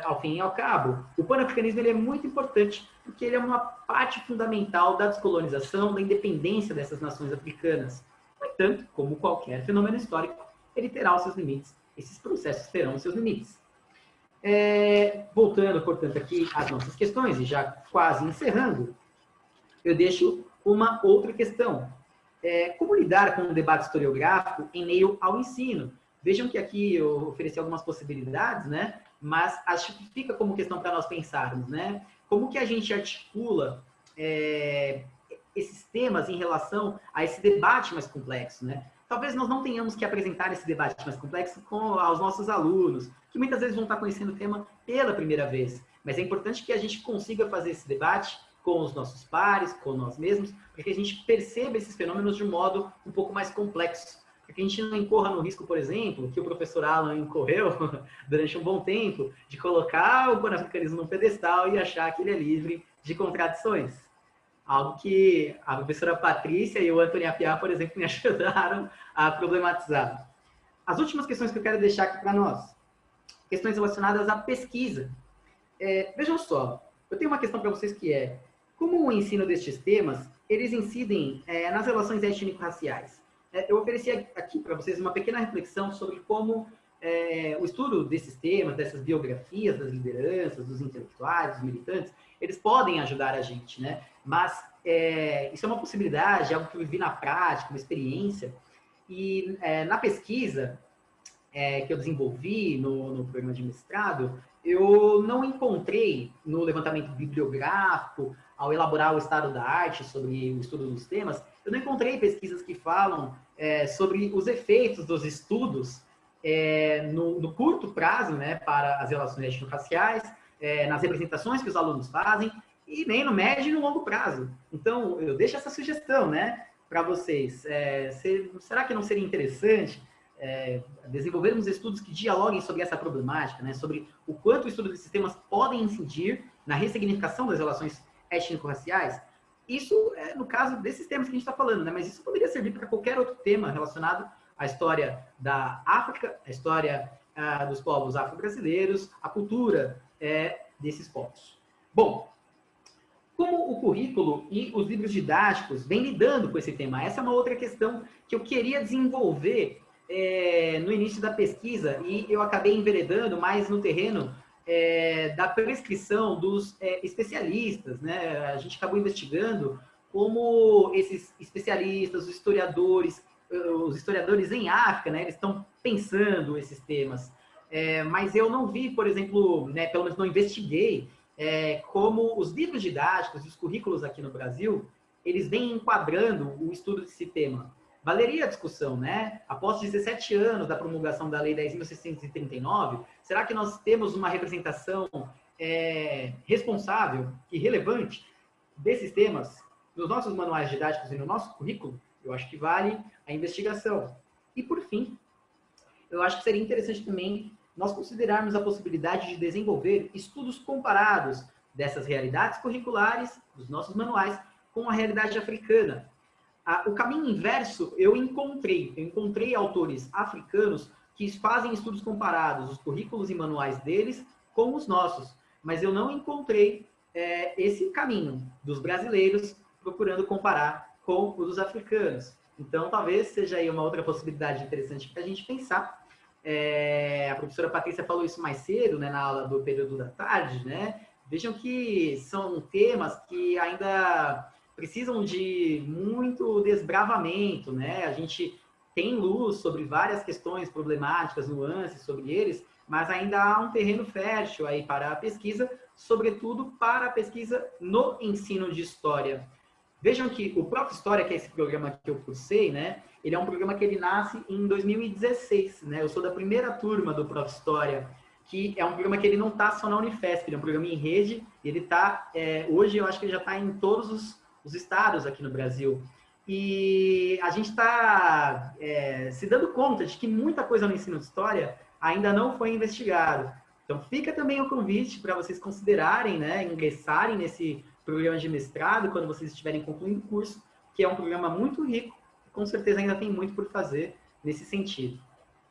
ao fim e ao cabo, o panafricanismo ele é muito importante porque ele é uma parte fundamental da descolonização, da independência dessas nações africanas. No entanto, como qualquer fenômeno histórico, ele terá os seus limites. Esses processos terão os seus limites. Voltando, portanto, aqui às nossas questões, e já quase encerrando, eu deixo uma outra questão. Como lidar com um debate historiográfico em meio ao ensino? Vejam que aqui eu ofereci algumas possibilidades, né? Mas acho que fica como questão para nós pensarmos, né? Como que a gente articula esses temas em relação a esse debate mais complexo, né? Talvez nós não tenhamos que apresentar esse debate mais complexo aos nossos alunos, que muitas vezes vão estar conhecendo o tema pela primeira vez, mas é importante que a gente consiga fazer esse debate com os nossos pares, com nós mesmos, para que a gente perceba esses fenômenos de um modo um pouco mais complexo, para que a gente não incorra no risco, por exemplo, que o professor Alan incorreu durante um bom tempo, de colocar o panafricanismo num pedestal e achar que ele é livre de contradições. Algo que a professora Patrícia e o Antônio Apiá, por exemplo, me ajudaram a problematizar. As últimas questões que eu quero deixar aqui para nós, questões relacionadas à pesquisa. Vejam só, eu tenho uma questão para vocês que é, como o ensino destes temas, eles incidem nas relações étnico-raciais. Eu ofereci aqui para vocês uma pequena reflexão sobre como o estudo desses temas, dessas biografias das lideranças, dos intelectuais, dos militantes, eles podem ajudar a gente, né? Mas isso é uma possibilidade, algo que eu vivi na prática, uma experiência. E na pesquisa que eu desenvolvi no programa de mestrado, eu não encontrei no levantamento bibliográfico, ao elaborar o estado da arte sobre o estudo dos temas, eu não encontrei pesquisas que falam sobre os efeitos dos estudos no curto prazo, né, para as relações étnico-raciais, nas representações que os alunos fazem, e nem no médio e no longo prazo. Então, eu deixo essa sugestão, né, para vocês. Será que não seria interessante desenvolvermos estudos que dialoguem sobre essa problemática, né, sobre o quanto o estudo desses temas podem incidir na ressignificação das relações étnico-raciais? Isso no caso desses temas que a gente está falando, né, mas isso poderia servir para qualquer outro tema relacionado à história da África, à história dos povos afro-brasileiros, a cultura desses povos. Bom, como o currículo e os livros didáticos vêm lidando com esse tema? Essa é uma outra questão que eu queria desenvolver no início da pesquisa e eu acabei enveredando mais no terreno da prescrição dos especialistas, né? A gente acabou investigando como esses especialistas, os historiadores em África, né, eles estão pensando esses temas. Mas eu não vi, por exemplo, né, pelo menos não investiguei, como os livros didáticos e os currículos aqui no Brasil, eles vêm enquadrando o estudo desse tema. Valeria a discussão, né? Após 17 anos da promulgação da Lei 10.639, será que nós temos uma representação responsável e relevante desses temas nos nossos manuais didáticos e no nosso currículo? Eu acho que vale a investigação. E, por fim, eu acho que seria interessante também nós considerarmos a possibilidade de desenvolver estudos comparados dessas realidades curriculares, dos nossos manuais, com a realidade africana. O caminho inverso eu encontrei autores africanos que fazem estudos comparados, os currículos e manuais deles com os nossos, mas eu não encontrei esse caminho dos brasileiros procurando comparar com os dos africanos. Então, talvez seja aí uma outra possibilidade interessante para a gente pensar. A professora Patrícia falou isso mais cedo, né, na aula do período da tarde, né? Vejam que são temas que ainda precisam de muito desbravamento, né? A gente tem luz sobre várias questões problemáticas, nuances sobre eles, mas ainda há um terreno fértil aí para a pesquisa, sobretudo para a pesquisa no ensino de história. Vejam que o Prof. História, que é esse programa que eu cursei, né? Ele é um programa que ele nasce em 2016, né? Eu sou da primeira turma do Prof. História, que é um programa que ele não está só na Unifesp, ele é um programa em rede, ele está, hoje eu acho que ele já está em todos os estados aqui no Brasil. E a gente está se dando conta de que muita coisa no ensino de história ainda não foi investigada. Então fica também o convite para vocês considerarem, né, ingressarem nesse programa de mestrado quando vocês estiverem concluindo o curso, que é um programa muito rico, e com certeza ainda tem muito por fazer nesse sentido.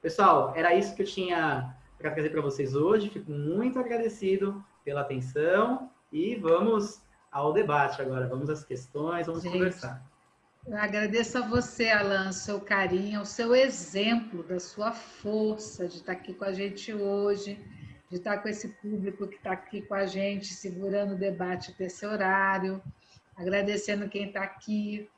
Pessoal, era isso que eu tinha para trazer para vocês hoje. Fico muito agradecido pela atenção e vamos ao debate agora. Vamos às questões, vamos conversar.
Eu agradeço a você, Alan, o seu carinho, o seu exemplo, da sua força de estar aqui com a gente hoje, de estar com esse público que está aqui com a gente, segurando o debate até esse horário, agradecendo quem está aqui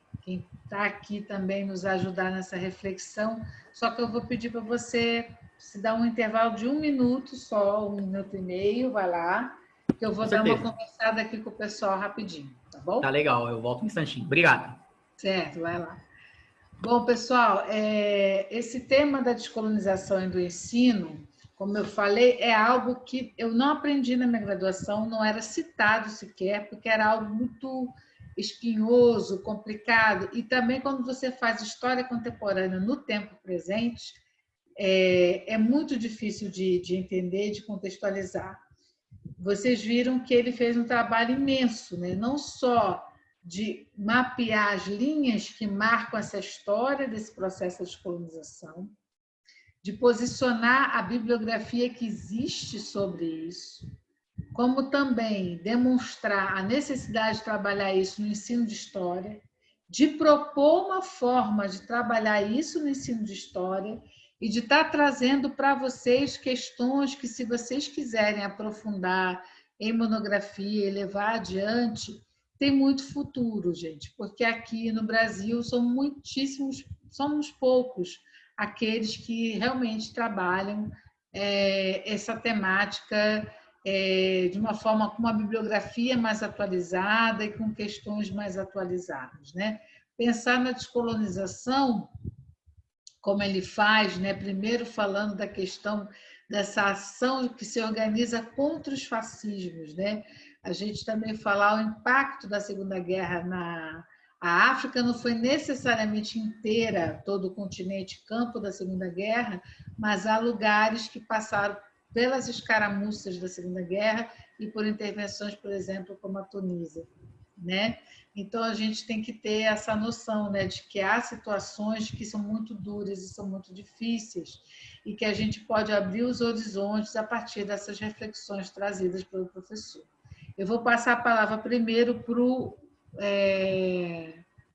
também nos ajudar nessa reflexão. Só que eu vou pedir para você se dar um intervalo de 1 minuto só, 1 minuto e meio, vai lá, que eu vou
Com
dar uma
certeza.
conversada aqui com o pessoal rapidinho, tá bom?
Tá legal, eu volto um instantinho. Obrigado.
Certo, vai lá. Bom, pessoal, esse tema da descolonização e do ensino, como eu falei, é algo que eu não aprendi na minha graduação, não era citado sequer, porque era algo muito espinhoso, complicado, e também quando você faz história contemporânea no tempo presente, é muito difícil de entender, de contextualizar. Vocês viram que ele fez um trabalho imenso, né? Não só de mapear as linhas que marcam essa história desse processo de colonização, de posicionar a bibliografia que existe sobre isso, como também demonstrar a necessidade de trabalhar isso no ensino de história, de propor uma forma de trabalhar isso no ensino de história e de estar trazendo para vocês questões que, se vocês quiserem aprofundar em monografia e levar adiante, tem muito futuro, gente, porque aqui no Brasil somos poucos aqueles que realmente trabalham essa temática de uma forma com uma bibliografia mais atualizada e com questões mais atualizadas, né? Pensar na descolonização, como ele faz, né? Primeiro falando da questão dessa ação que se organiza contra os fascismos, né? A gente também falar o impacto da Segunda Guerra a África não foi necessariamente inteira, todo o continente campo da Segunda Guerra, mas há lugares que passaram pelas escaramuças da Segunda Guerra e por intervenções, por exemplo, como a Tunísia, né? Então a gente tem que ter essa noção, né, de que há situações que são muito duras e são muito difíceis e que a gente pode abrir os horizontes a partir dessas reflexões trazidas pelo professor. Eu vou passar a palavra primeiro para o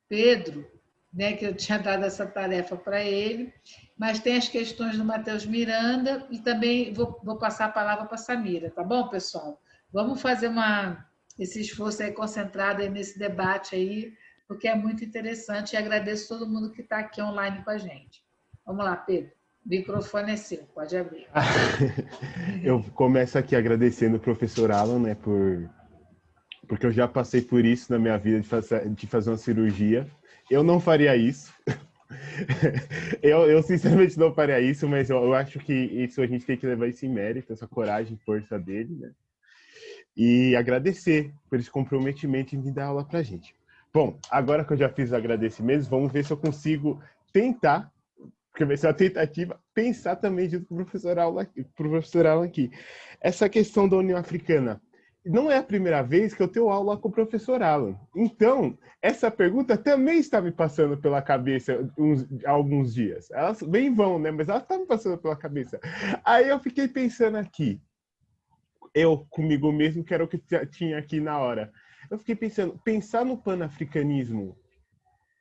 Pedro, né, que eu tinha dado essa tarefa para ele, mas tem as questões do Matheus Miranda e também vou passar a palavra para a Samira, tá bom, pessoal? Vamos fazer esse esforço aí concentrado aí nesse debate aí, porque é muito interessante e agradeço todo mundo que está aqui online com a gente. Vamos lá, Pedro. O microfone é seu, pode abrir.
Eu começo aqui agradecendo o professor Alan, né, porque eu já passei por isso na minha vida de fazer uma cirurgia. Eu não faria isso. Eu sinceramente não faria isso, mas eu acho que isso a gente tem que levar isso em mérito, essa coragem e força dele, né? E agradecer por esse comprometimento em me dar aula pra gente. Bom, agora que eu já fiz os agradecimentos, vamos ver se eu consigo tentar, porque vai ser uma tentativa, pensar também junto com o professor Alan aqui. Essa questão da União Africana, não é a primeira vez que eu tenho aula com o professor Alan. Então, essa pergunta também está me passando pela cabeça há alguns dias. Elas bem vão, né? Mas ela está me passando pela cabeça. Aí eu fiquei pensando aqui, eu comigo mesmo, que era o que tinha aqui na hora. Eu fiquei pensando, pensar no panafricanismo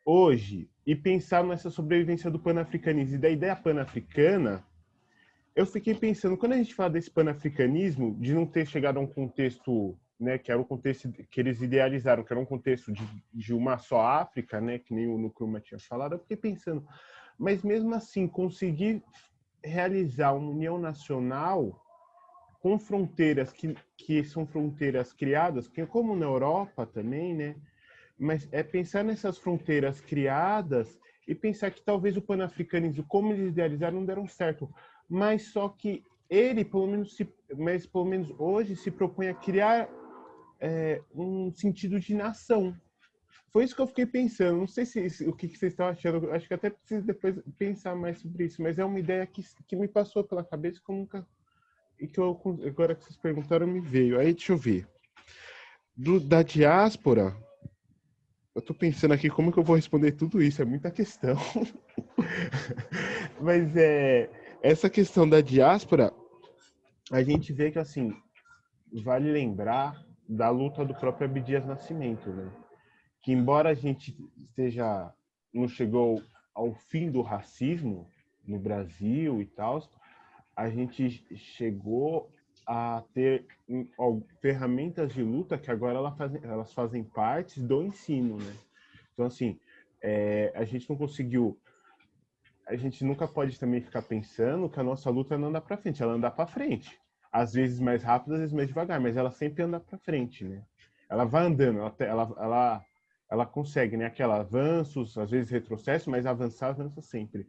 hoje e pensar nessa sobrevivência do panafricanismo e da ideia panafricana, eu fiquei pensando, quando a gente fala desse panafricanismo, de não ter chegado a um contexto, né, que era o contexto que eles idealizaram, que era um contexto de uma só África, né, que nem o Nkrumah tinha falado, eu fiquei pensando, mas mesmo assim, conseguir realizar uma união nacional com fronteiras que são fronteiras criadas, que como na Europa também, né, mas é pensar nessas fronteiras criadas e pensar que talvez o panafricanismo, como eles idealizaram, não deram certo. Mas só que ele, pelo menos hoje, se propõe a criar um sentido de nação. Foi isso que eu fiquei pensando. Não sei o que vocês estão achando. Acho que até preciso depois pensar mais sobre isso. Mas é uma ideia que me passou pela cabeça que eu nunca... E que agora que vocês perguntaram, me veio. Aí, deixa eu ver. Da diáspora... Eu tô pensando aqui como que eu vou responder tudo isso, é muita questão. Mas essa questão da diáspora, a gente vê que, assim, vale lembrar da luta do próprio Abdias Nascimento, né? Que embora a gente não chegou ao fim do racismo no Brasil e tal, a gente chegou a ter ferramentas de luta que agora elas fazem parte do ensino, né? Então, assim, a gente não conseguiu... A gente nunca pode também ficar pensando que a nossa luta não anda para frente, ela anda para frente. às vezes mais rápido, às vezes mais devagar, mas ela sempre anda para frente, né? Ela vai andando, ela consegue, né? Aquela avanços, às vezes retrocesso, mas avançar, avança sempre.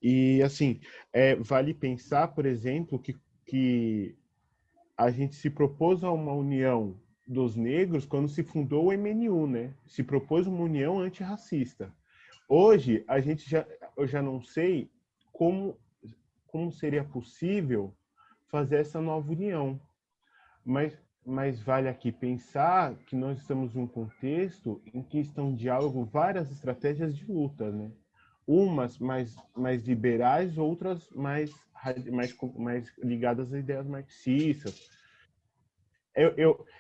E, assim, vale pensar, por exemplo, que a gente se propôs a uma união dos negros quando se fundou o MNU, né? Se propôs uma união antirracista. Hoje, eu já não sei como, como seria possível fazer essa nova união. Mas vale aqui pensar que nós estamos em um contexto em que estão em diálogo várias estratégias de luta, né? Umas mais liberais, outras mais ligadas a ideias marxistas.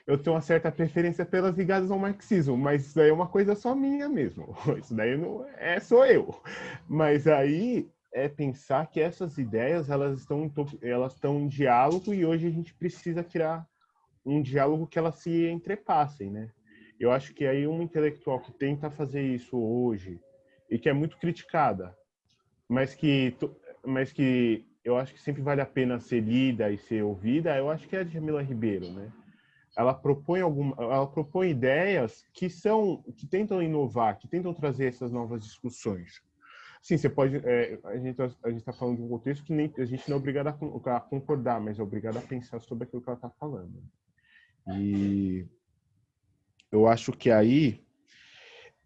Eu tenho uma certa preferência pelas ligadas ao marxismo, mas isso daí é uma coisa só minha mesmo. Isso daí não sou eu. Mas aí é pensar que essas ideias elas estão em diálogo e hoje a gente precisa criar um diálogo que elas se entrepassem, né? Eu acho que aí uma intelectual que tenta fazer isso hoje e que é muito criticada, mas que eu acho que sempre vale a pena ser lida e ser ouvida, eu acho que é a Djamila Ribeiro, né? Ela propõe ideias que tentam inovar, que tentam trazer essas novas discussões. Sim, você pode. A gente está falando de um contexto que nem a gente não é obrigado a concordar, mas é obrigado a pensar sobre aquilo que ela está falando. E eu acho que aí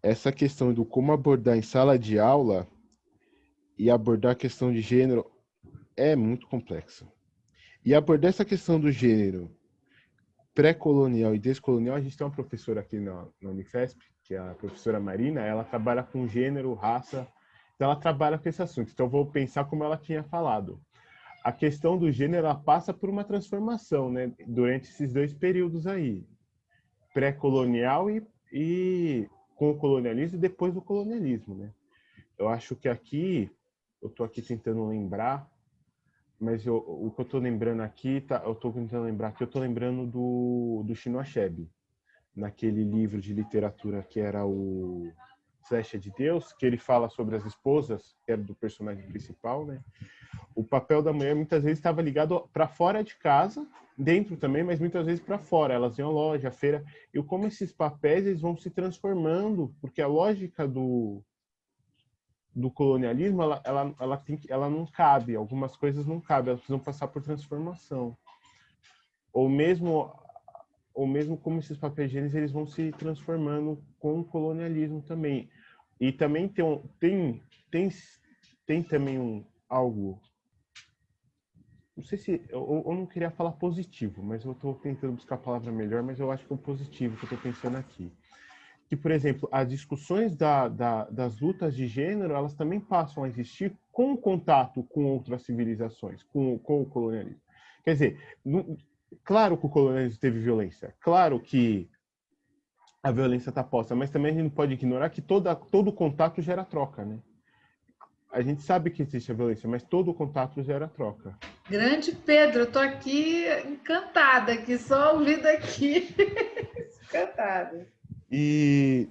essa questão do como abordar em sala de aula e abordar a questão de gênero é muito complexa. E abordar essa questão do gênero pré-colonial e descolonial, a gente tem uma professora aqui na Unifesp, que é a professora Marina, ela trabalha com gênero, raça, então ela trabalha com esse assunto. Então eu vou pensar como ela tinha falado. A questão do gênero, ela passa por uma transformação, né, durante esses dois períodos aí, pré-colonial e com o colonialismo e depois do colonialismo, né? Eu acho que aqui, eu estou aqui tentando lembrar, mas o que eu estou lembrando aqui, eu estou tentando lembrar aqui, eu estou lembrando do Chinua Achebe, naquele livro de literatura que era o Flecha de Deus, que ele fala sobre as esposas, que era do personagem principal, né? O papel da mulher muitas vezes estava ligado para fora de casa, dentro também, mas muitas vezes para fora. Elas iam à loja, à feira, e como esses papéis eles vão se transformando, porque a lógica do colonialismo ela não cabe, algumas coisas não cabem, elas precisam passar por transformação. Ou mesmo como esses papéis higiênicos eles vão se transformando com o colonialismo também. E também tem também algo, não sei se eu não queria falar positivo, mas eu estou tentando buscar a palavra melhor, mas eu acho que é o positivo que eu estou pensando aqui. Que, por exemplo, as discussões das lutas de gênero, elas também passam a existir com o contato com outras civilizações, com o colonialismo. Quer dizer, claro que o colonialismo teve violência, claro que a violência está posta, mas também a gente não pode ignorar que todo contato gera troca, né? A gente sabe que existe a violência, mas todo contato gera troca.
Grande Pedro, eu estou aqui encantada, aqui, só ouvindo aqui. Encantada.
E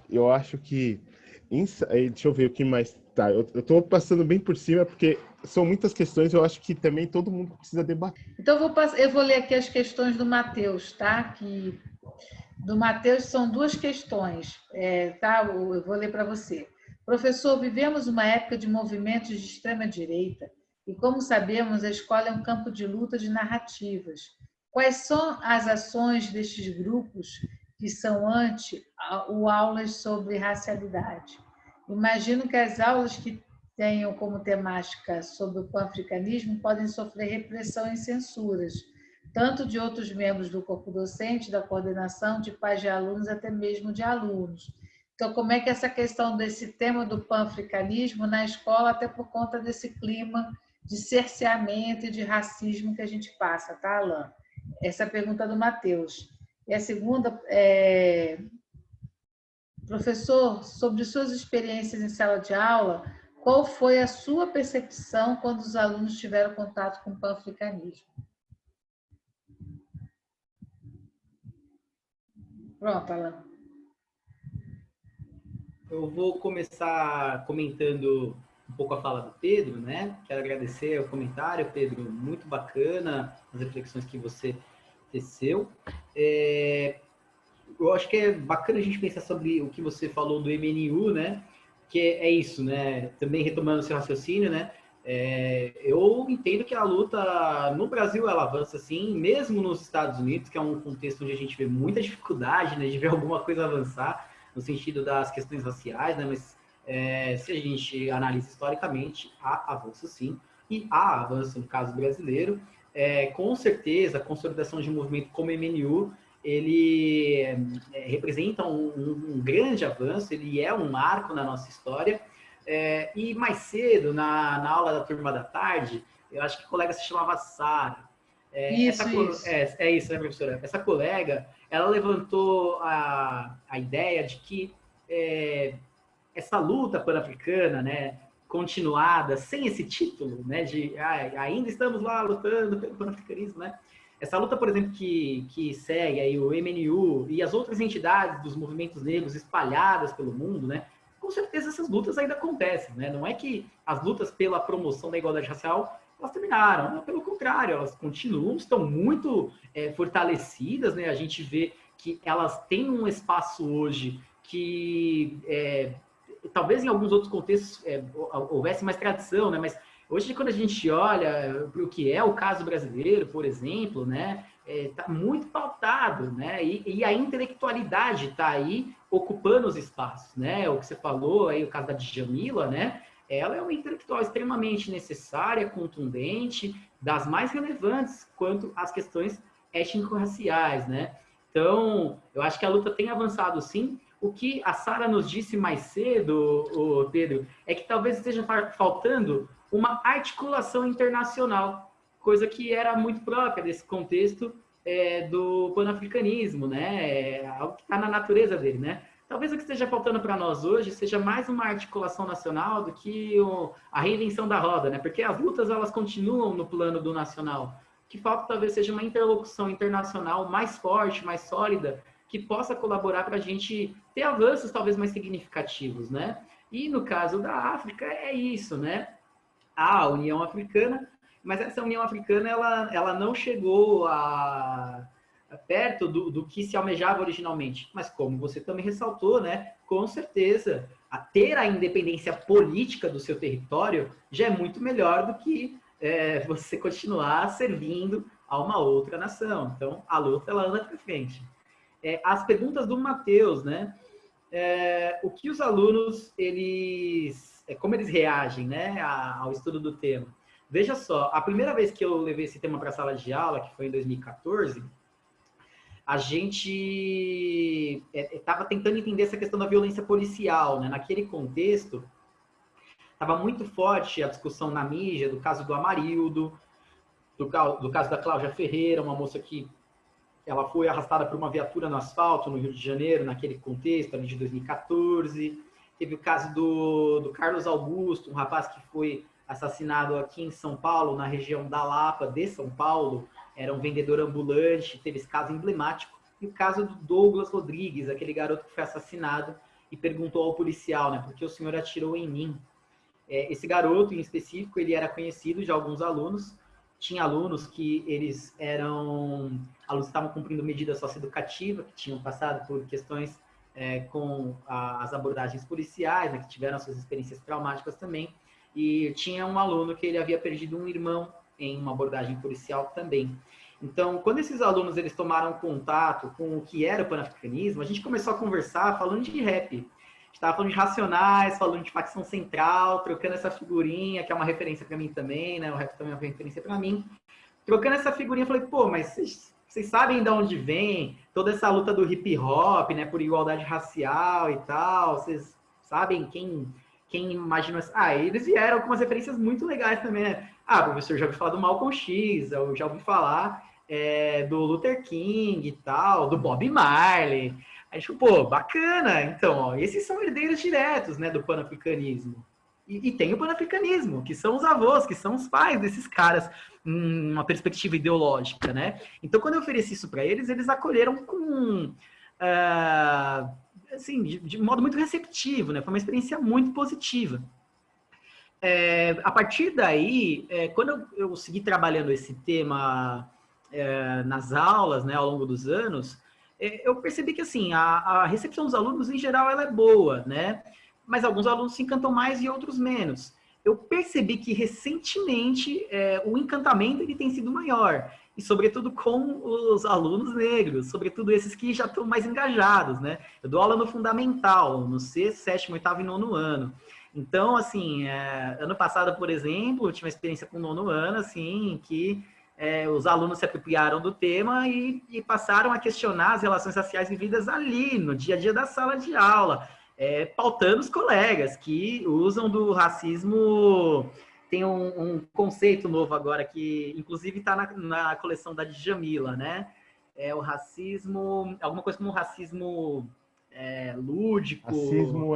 eu acho que. Deixa eu ver o que mais. Tá, eu estou passando bem por cima, porque são muitas questões, eu acho que também todo mundo precisa debater.
Então, eu vou ler aqui as questões do Matheus, tá? Do Matheus são duas questões, tá? Eu vou ler para você. Professor, vivemos uma época de movimentos de extrema-direita e, como sabemos, a escola é um campo de luta de narrativas. Quais são as ações destes grupos que são aulas sobre racialidade? Imagino que as aulas que tenham como temática sobre o panafricanismo podem sofrer repressão e censuras, tanto de outros membros do corpo docente, da coordenação, de pais de alunos, até mesmo de alunos. Então, como é que essa questão desse tema do panafricanismo na escola, até por conta desse clima de cerceamento e de racismo que a gente passa, tá, Alain? Essa é a pergunta do Matheus. E a segunda é, professor, sobre suas experiências em sala de aula, qual foi a sua percepção quando os alunos tiveram contato com o panafricanismo? Pronto, Alain.
Eu vou começar comentando um pouco a fala do Pedro, né? Quero agradecer o comentário, Pedro, muito bacana as reflexões que você teceu. Eu acho que é bacana a gente pensar sobre o que você falou do MNU, né? Que é isso, né? Também retomando o seu raciocínio, né? Eu entendo que a luta no Brasil ela avança sim, mesmo nos Estados Unidos, que é um contexto onde a gente vê muita dificuldade, né, de ver alguma coisa avançar no sentido das questões raciais, né? Mas se a gente analisa historicamente, há avanço sim, e há avanço no caso brasileiro. Com certeza, a consolidação de um movimento como o MNU ele representa um grande avanço, ele é um marco na nossa história. E mais cedo, na aula da turma da tarde, eu acho que a colega se chamava Sara.
Isso.
É isso, né, professora? Essa colega, ela levantou a ideia de que essa luta pan-africana, né, continuada, sem esse título, né, de ainda estamos lá lutando pelo pan-africanismo, né? Essa luta, por exemplo, que segue aí o MNU e as outras entidades dos movimentos negros espalhadas pelo mundo, né? Com certeza essas lutas ainda acontecem, né? Não é que as lutas pela promoção da igualdade racial elas terminaram, não, pelo contrário, elas continuam, estão muito fortalecidas, né? A gente vê que elas têm um espaço hoje que talvez em alguns outros contextos houvesse mais tradição, né? Mas hoje, quando a gente olha para o que é o caso brasileiro, por exemplo, né, está muito pautado, né? E a intelectualidade está aí ocupando os espaços, né? O que você falou aí, o caso da Djamila, né? Ela é uma intelectual extremamente necessária, contundente, das mais relevantes quanto às questões étnico-raciais, né? Então, eu acho que a luta tem avançado sim. O que a Sara nos disse mais cedo, Pedro, é que talvez esteja faltando uma articulação internacional, coisa que era muito própria desse contexto do panafricanismo, né? Algo que está na natureza dele, né? Talvez o que esteja faltando para nós hoje seja mais uma articulação nacional do que a reinvenção da roda, né? Porque as lutas elas continuam no plano do nacional. O que falta talvez seja uma interlocução internacional mais forte, mais sólida, que possa colaborar para a gente ter avanços talvez mais significativos, né? E no caso da África é isso, né? A União Africana, mas essa União Africana ela não chegou perto do que se almejava originalmente. Mas como você também ressaltou, né, com certeza, ter a independência política do seu território já é muito melhor do que você continuar servindo a uma outra nação. Então, a luta ela anda para frente. As perguntas do Matheus, né? O que os alunos, como eles reagem, né, ao estudo do tema? Veja só, a primeira vez que eu levei esse tema para a sala de aula, que foi em 2014, a gente estava tentando entender essa questão da violência policial, né? Naquele contexto, estava muito forte a discussão na mídia do caso do Amarildo, do caso da Cláudia Ferreira, uma moça que ela foi arrastada por uma viatura no asfalto no Rio de Janeiro, naquele contexto ali de 2014. Teve o caso do Carlos Augusto, um rapaz que foi assassinado aqui em São Paulo, na região da Lapa, de São Paulo. Era um vendedor ambulante, teve esse caso emblemático. E o caso do Douglas Rodrigues, aquele garoto que foi assassinado e perguntou ao policial, né, por que o senhor atirou em mim? Esse garoto, em específico, ele era conhecido de alguns alunos. Tinha alunos que eles estavam cumprindo medida socioeducativa, que tinham passado por questões com as abordagens policiais, né, que tiveram suas experiências traumáticas também. E tinha um aluno que ele havia perdido um irmão em uma abordagem policial também. Então, quando esses alunos eles tomaram contato com o que era o panafricanismo, a gente começou a conversar falando de rap. Estava falando de Racionais, falando de Facção Central, trocando essa figurinha, que é uma referência para mim também, né? O rap também é uma referência para mim. Trocando essa figurinha, eu falei, pô, mas vocês sabem de onde vem toda essa luta do hip hop, né? Por igualdade racial e tal. Vocês sabem quem imagina... eles vieram com umas referências muito legais também, né? Professor, já ouvi falar do Malcolm X, eu já ouvi falar do Luther King e tal, do Bob Marley. Aí, pô, bacana. Então, ó, esses são herdeiros diretos, né, do panafricanismo. E tem o panafricanismo, que são os avós, que são os pais desses caras, uma perspectiva ideológica, né? Então, quando eu ofereci isso para eles, eles acolheram com... assim, de modo muito receptivo, né? Foi uma experiência muito positiva. A partir daí, quando eu segui trabalhando esse tema nas aulas, né, ao longo dos anos, eu percebi que assim, a recepção dos alunos, em geral, ela é boa, né? Mas alguns alunos se encantam mais e outros menos. Eu percebi que, recentemente, o encantamento ele tem sido maior, e sobretudo com os alunos negros, sobretudo esses que já estão mais engajados, né? Eu dou aula no fundamental, no sexto, sétimo, oitavo e nono ano. Então, assim, ano passado, por exemplo, eu tive uma experiência com o nono ano, assim, que os alunos se apropriaram do tema e passaram a questionar as relações raciais vividas ali, no dia a dia da sala de aula, pautando os colegas que usam do racismo. Tem um conceito novo agora, que inclusive está na coleção da Djamila, né? É o racismo, alguma coisa como o racismo lúdico.
Racismo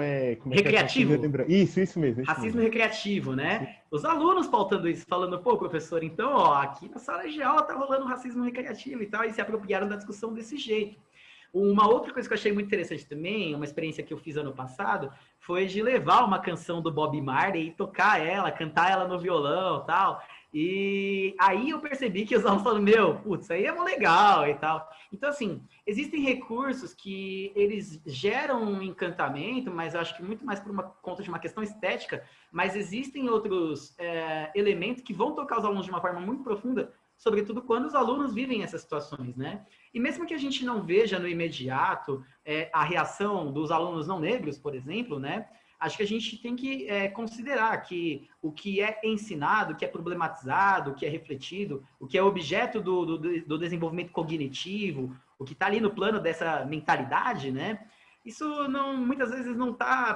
recreativo.
Isso mesmo.
Racismo recreativo, né? Os alunos pautando isso, falando, pô, professor, então, ó, aqui na sala de aula tá rolando racismo recreativo e tal, e se apropriaram da discussão desse jeito. Uma outra coisa que eu achei muito interessante também, uma experiência que eu fiz ano passado, foi de levar uma canção do Bob Marley e tocar ela, cantar ela no violão e tal. E aí eu percebi que os alunos falaram, meu, putz, aí é muito legal e tal. Então, assim, existem recursos que eles geram um encantamento, mas eu acho que muito mais por conta de uma questão estética, mas existem outros elementos que vão tocar os alunos de uma forma muito profunda, sobretudo quando os alunos vivem essas situações, né? E mesmo que a gente não veja no imediato a reação dos alunos não negros, por exemplo, né? Acho que a gente tem que considerar que o que é ensinado, o que é problematizado, o que é refletido, o que é objeto do desenvolvimento cognitivo, o que está ali no plano dessa mentalidade, né? Isso muitas vezes não está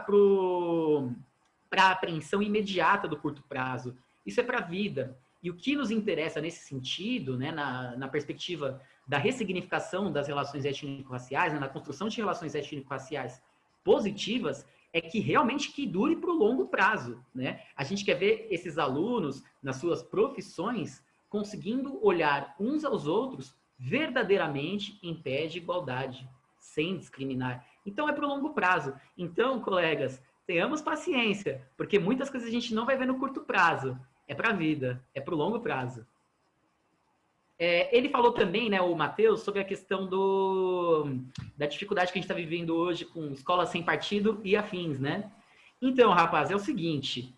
para a apreensão imediata do curto prazo. Isso é para a vida. E o que nos interessa nesse sentido, né, na perspectiva da ressignificação das relações étnico-raciais, né, na construção de relações étnico-raciais positivas, é que realmente que dure para o longo prazo, né? A gente quer ver esses alunos, nas suas profissões, conseguindo olhar uns aos outros verdadeiramente em pé de igualdade, sem discriminar. Então, é para o longo prazo. Então, colegas, tenhamos paciência, porque muitas coisas a gente não vai ver no curto prazo. É para a vida, é para o longo prazo. Ele falou também, né, o Matheus, sobre a questão da dificuldade que a gente está vivendo hoje com escolas sem partido e afins, né? Então, rapaz, é o seguinte,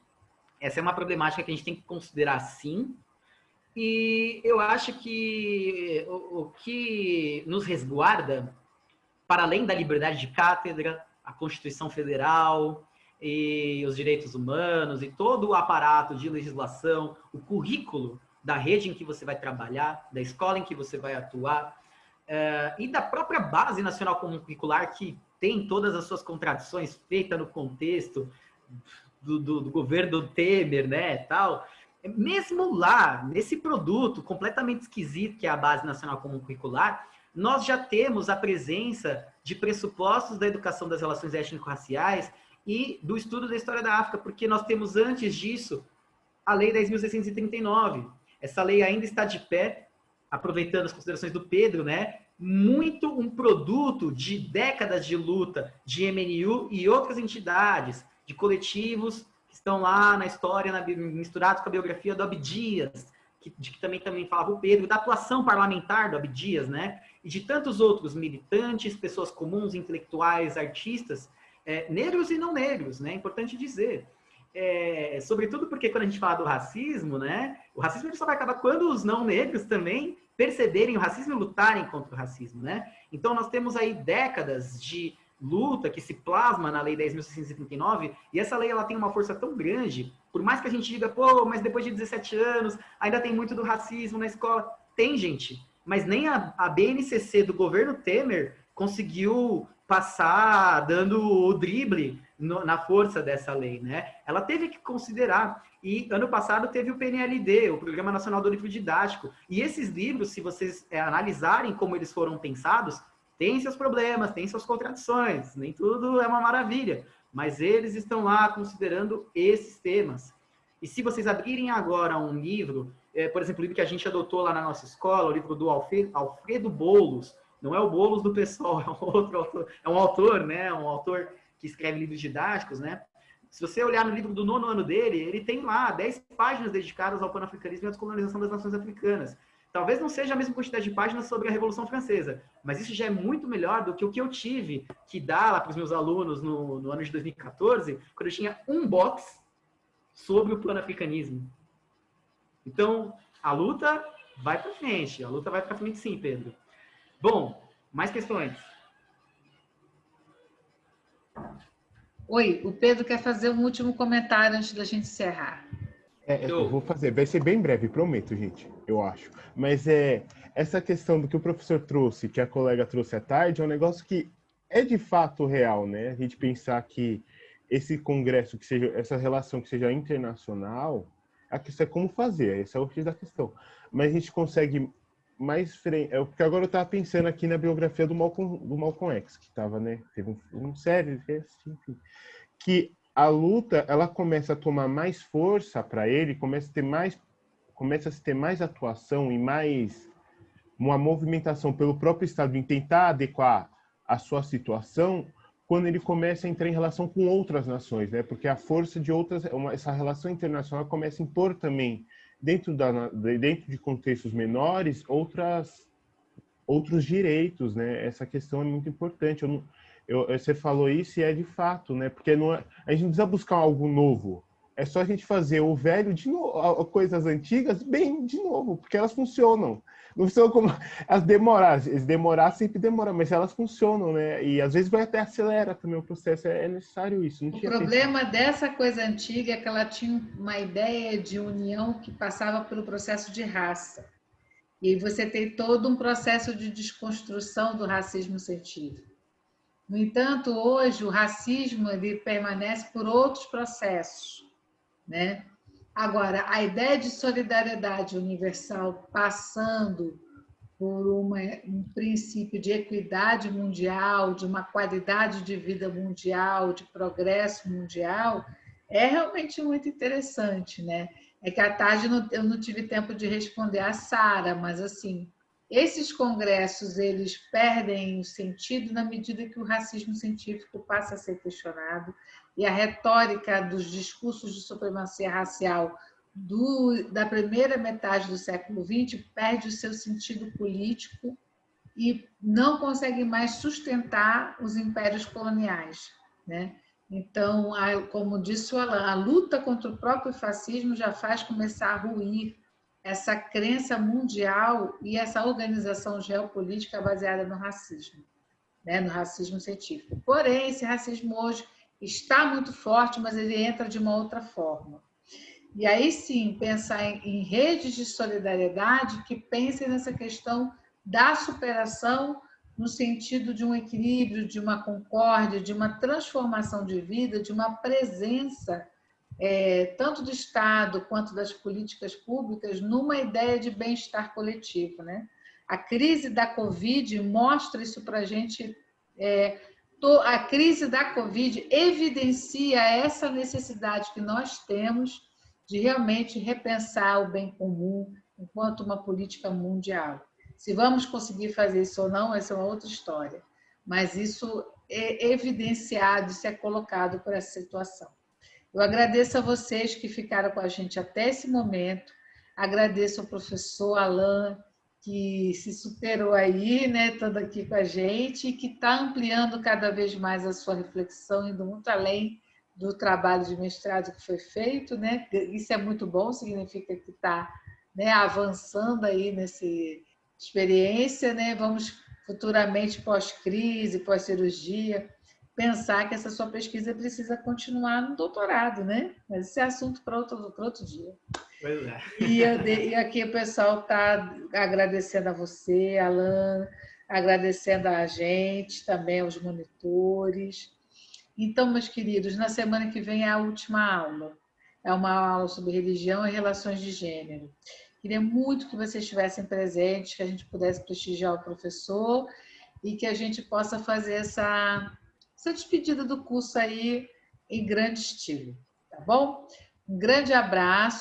essa é uma problemática que a gente tem que considerar sim, e eu acho que o que nos resguarda, para além da liberdade de cátedra, a Constituição Federal e os direitos humanos e todo o aparato de legislação, o currículo da rede em que você vai trabalhar, da escola em que você vai atuar, e da própria Base Nacional Comum Curricular, que tem todas as suas contradições, feita no contexto do governo Temer, né, tal. Mesmo lá, nesse produto completamente esquisito que é a Base Nacional Comum Curricular, nós já temos a presença de pressupostos da educação das relações étnico-raciais e do estudo da história da África, porque nós temos antes disso a Lei 10.639. Essa lei ainda está de pé, aproveitando as considerações do Pedro, né? Muito um produto de décadas de luta de MNU e outras entidades, de coletivos que estão lá na história, misturados com a biografia do Abdias, que também falava o Pedro, da atuação parlamentar do Abdias, né? E de tantos outros militantes, pessoas comuns, intelectuais, artistas, negros e não negros, né? É importante dizer. Sobretudo porque quando a gente fala do racismo, né? O racismo ele só vai acabar quando os não negros também perceberem o racismo e lutarem contra o racismo, né? Então nós temos aí décadas de luta que se plasma na Lei 10.639, e essa lei ela tem uma força tão grande, por mais que a gente diga, pô, mas depois de 17 anos ainda tem muito do racismo na escola. Tem, gente, mas nem a BNCC do governo Temer conseguiu passar dando o drible na força dessa lei, né? Ela teve que considerar. E ano passado teve o PNLD, o Programa Nacional do Livro Didático. E esses livros, se vocês analisarem como eles foram pensados, têm seus problemas, têm suas contradições, nem tudo é uma maravilha. Mas eles estão lá considerando esses temas. E se vocês abrirem agora um livro, por exemplo, o livro que a gente adotou lá na nossa escola, o livro do Alfredo Boulos, não é o Boulos do PSOL, é um outro autor, é um autor, né? Um autor que escreve livros didáticos, né? Se você olhar no livro do 9º ano dele, ele tem lá 10 páginas dedicadas ao panafricanismo e à descolonização das nações africanas. Talvez não seja a mesma quantidade de páginas sobre a Revolução Francesa, mas isso já é muito melhor do que o que eu tive que dar lá para os meus alunos no ano de 2014, quando eu tinha um box sobre o panafricanismo. Então, a luta vai para frente. A luta vai para frente sim, Pedro. Bom, mais questões?
Oi, o Pedro quer fazer um último comentário antes da gente encerrar.
Eu vou fazer, vai ser bem breve, prometo, gente, eu acho. Mas essa questão do que o professor trouxe, que a colega trouxe à tarde, é um negócio que é de fato real, né? A gente pensar que esse congresso, que seja essa relação que seja internacional, a questão é como fazer, essa é o X da questão. Mas a gente consegue mais frente, porque agora eu estava pensando aqui na biografia do Malcolm X, que estava, né? Teve um série, enfim, que a luta ela começa a tomar mais força para ele, começa a ter mais atuação e mais uma movimentação pelo próprio Estado em tentar adequar a sua situação quando ele começa a entrar em relação com outras nações, né? Porque a força de outras, essa relação internacional começa a impor também dentro de contextos menores outros direitos, né? Essa questão é muito importante. Você falou isso e é de fato, né? Porque a gente não precisa buscar algo novo. É só a gente fazer o velho de novo, coisas antigas bem de novo, porque elas funcionam. Não funcionam como elas demorar sempre demora, mas elas funcionam, né? E às vezes vai até acelera também o processo. É necessário isso.
O problema dessa coisa antiga é que ela tinha uma ideia de união que passava pelo processo de raça. E aí você tem todo um processo de desconstrução do racismo científico. No entanto, hoje o racismo ele permanece por outros processos, né? Agora, a ideia de solidariedade universal passando por um princípio de equidade mundial, de uma qualidade de vida mundial, de progresso mundial, é realmente muito interessante, né? É que à tarde eu não tive tempo de responder a Sara, mas assim, esses congressos eles perdem o sentido na medida que o racismo científico passa a ser questionado e a retórica dos discursos de supremacia racial da primeira metade do século XX perde o seu sentido político e não consegue mais sustentar os impérios coloniais, né? Então, como disse o Alain, a luta contra o próprio fascismo já faz começar a ruir essa crença mundial e essa organização geopolítica baseada no racismo, né? No racismo científico. Porém, esse racismo hoje está muito forte, mas ele entra de uma outra forma. E aí sim, pensar em redes de solidariedade que pensem nessa questão da superação no sentido de um equilíbrio, de uma concórdia, de uma transformação de vida, de uma presença tanto do Estado quanto das políticas públicas numa ideia de bem-estar coletivo, né? A crise da Covid mostra isso para a gente. A crise da Covid evidencia essa necessidade que nós temos de realmente repensar o bem comum enquanto uma política mundial. Se vamos conseguir fazer isso ou não, essa é uma outra história. Mas isso é evidenciado, isso é colocado por essa situação. Eu agradeço a vocês que ficaram com a gente até esse momento. Agradeço ao professor Alain, que se superou aí, né, estando aqui com a gente, e que está ampliando cada vez mais a sua reflexão, indo muito além do trabalho de mestrado que foi feito, né? Isso é muito bom, significa que está, né, avançando aí nessa experiência, né? Vamos futuramente, pós-crise, pós-cirurgia, pensar que essa sua pesquisa precisa continuar no doutorado, né? Mas esse é assunto para outro dia.
Pois é.
E aqui o pessoal está agradecendo a você, Alain, agradecendo a gente, também aos monitores. Então, meus queridos, na semana que vem é a última aula. É uma aula sobre religião e relações de gênero. Queria muito que vocês estivessem presentes, que a gente pudesse prestigiar o professor e que a gente possa fazer essa despedida do curso aí em grande estilo, tá bom? Um grande abraço.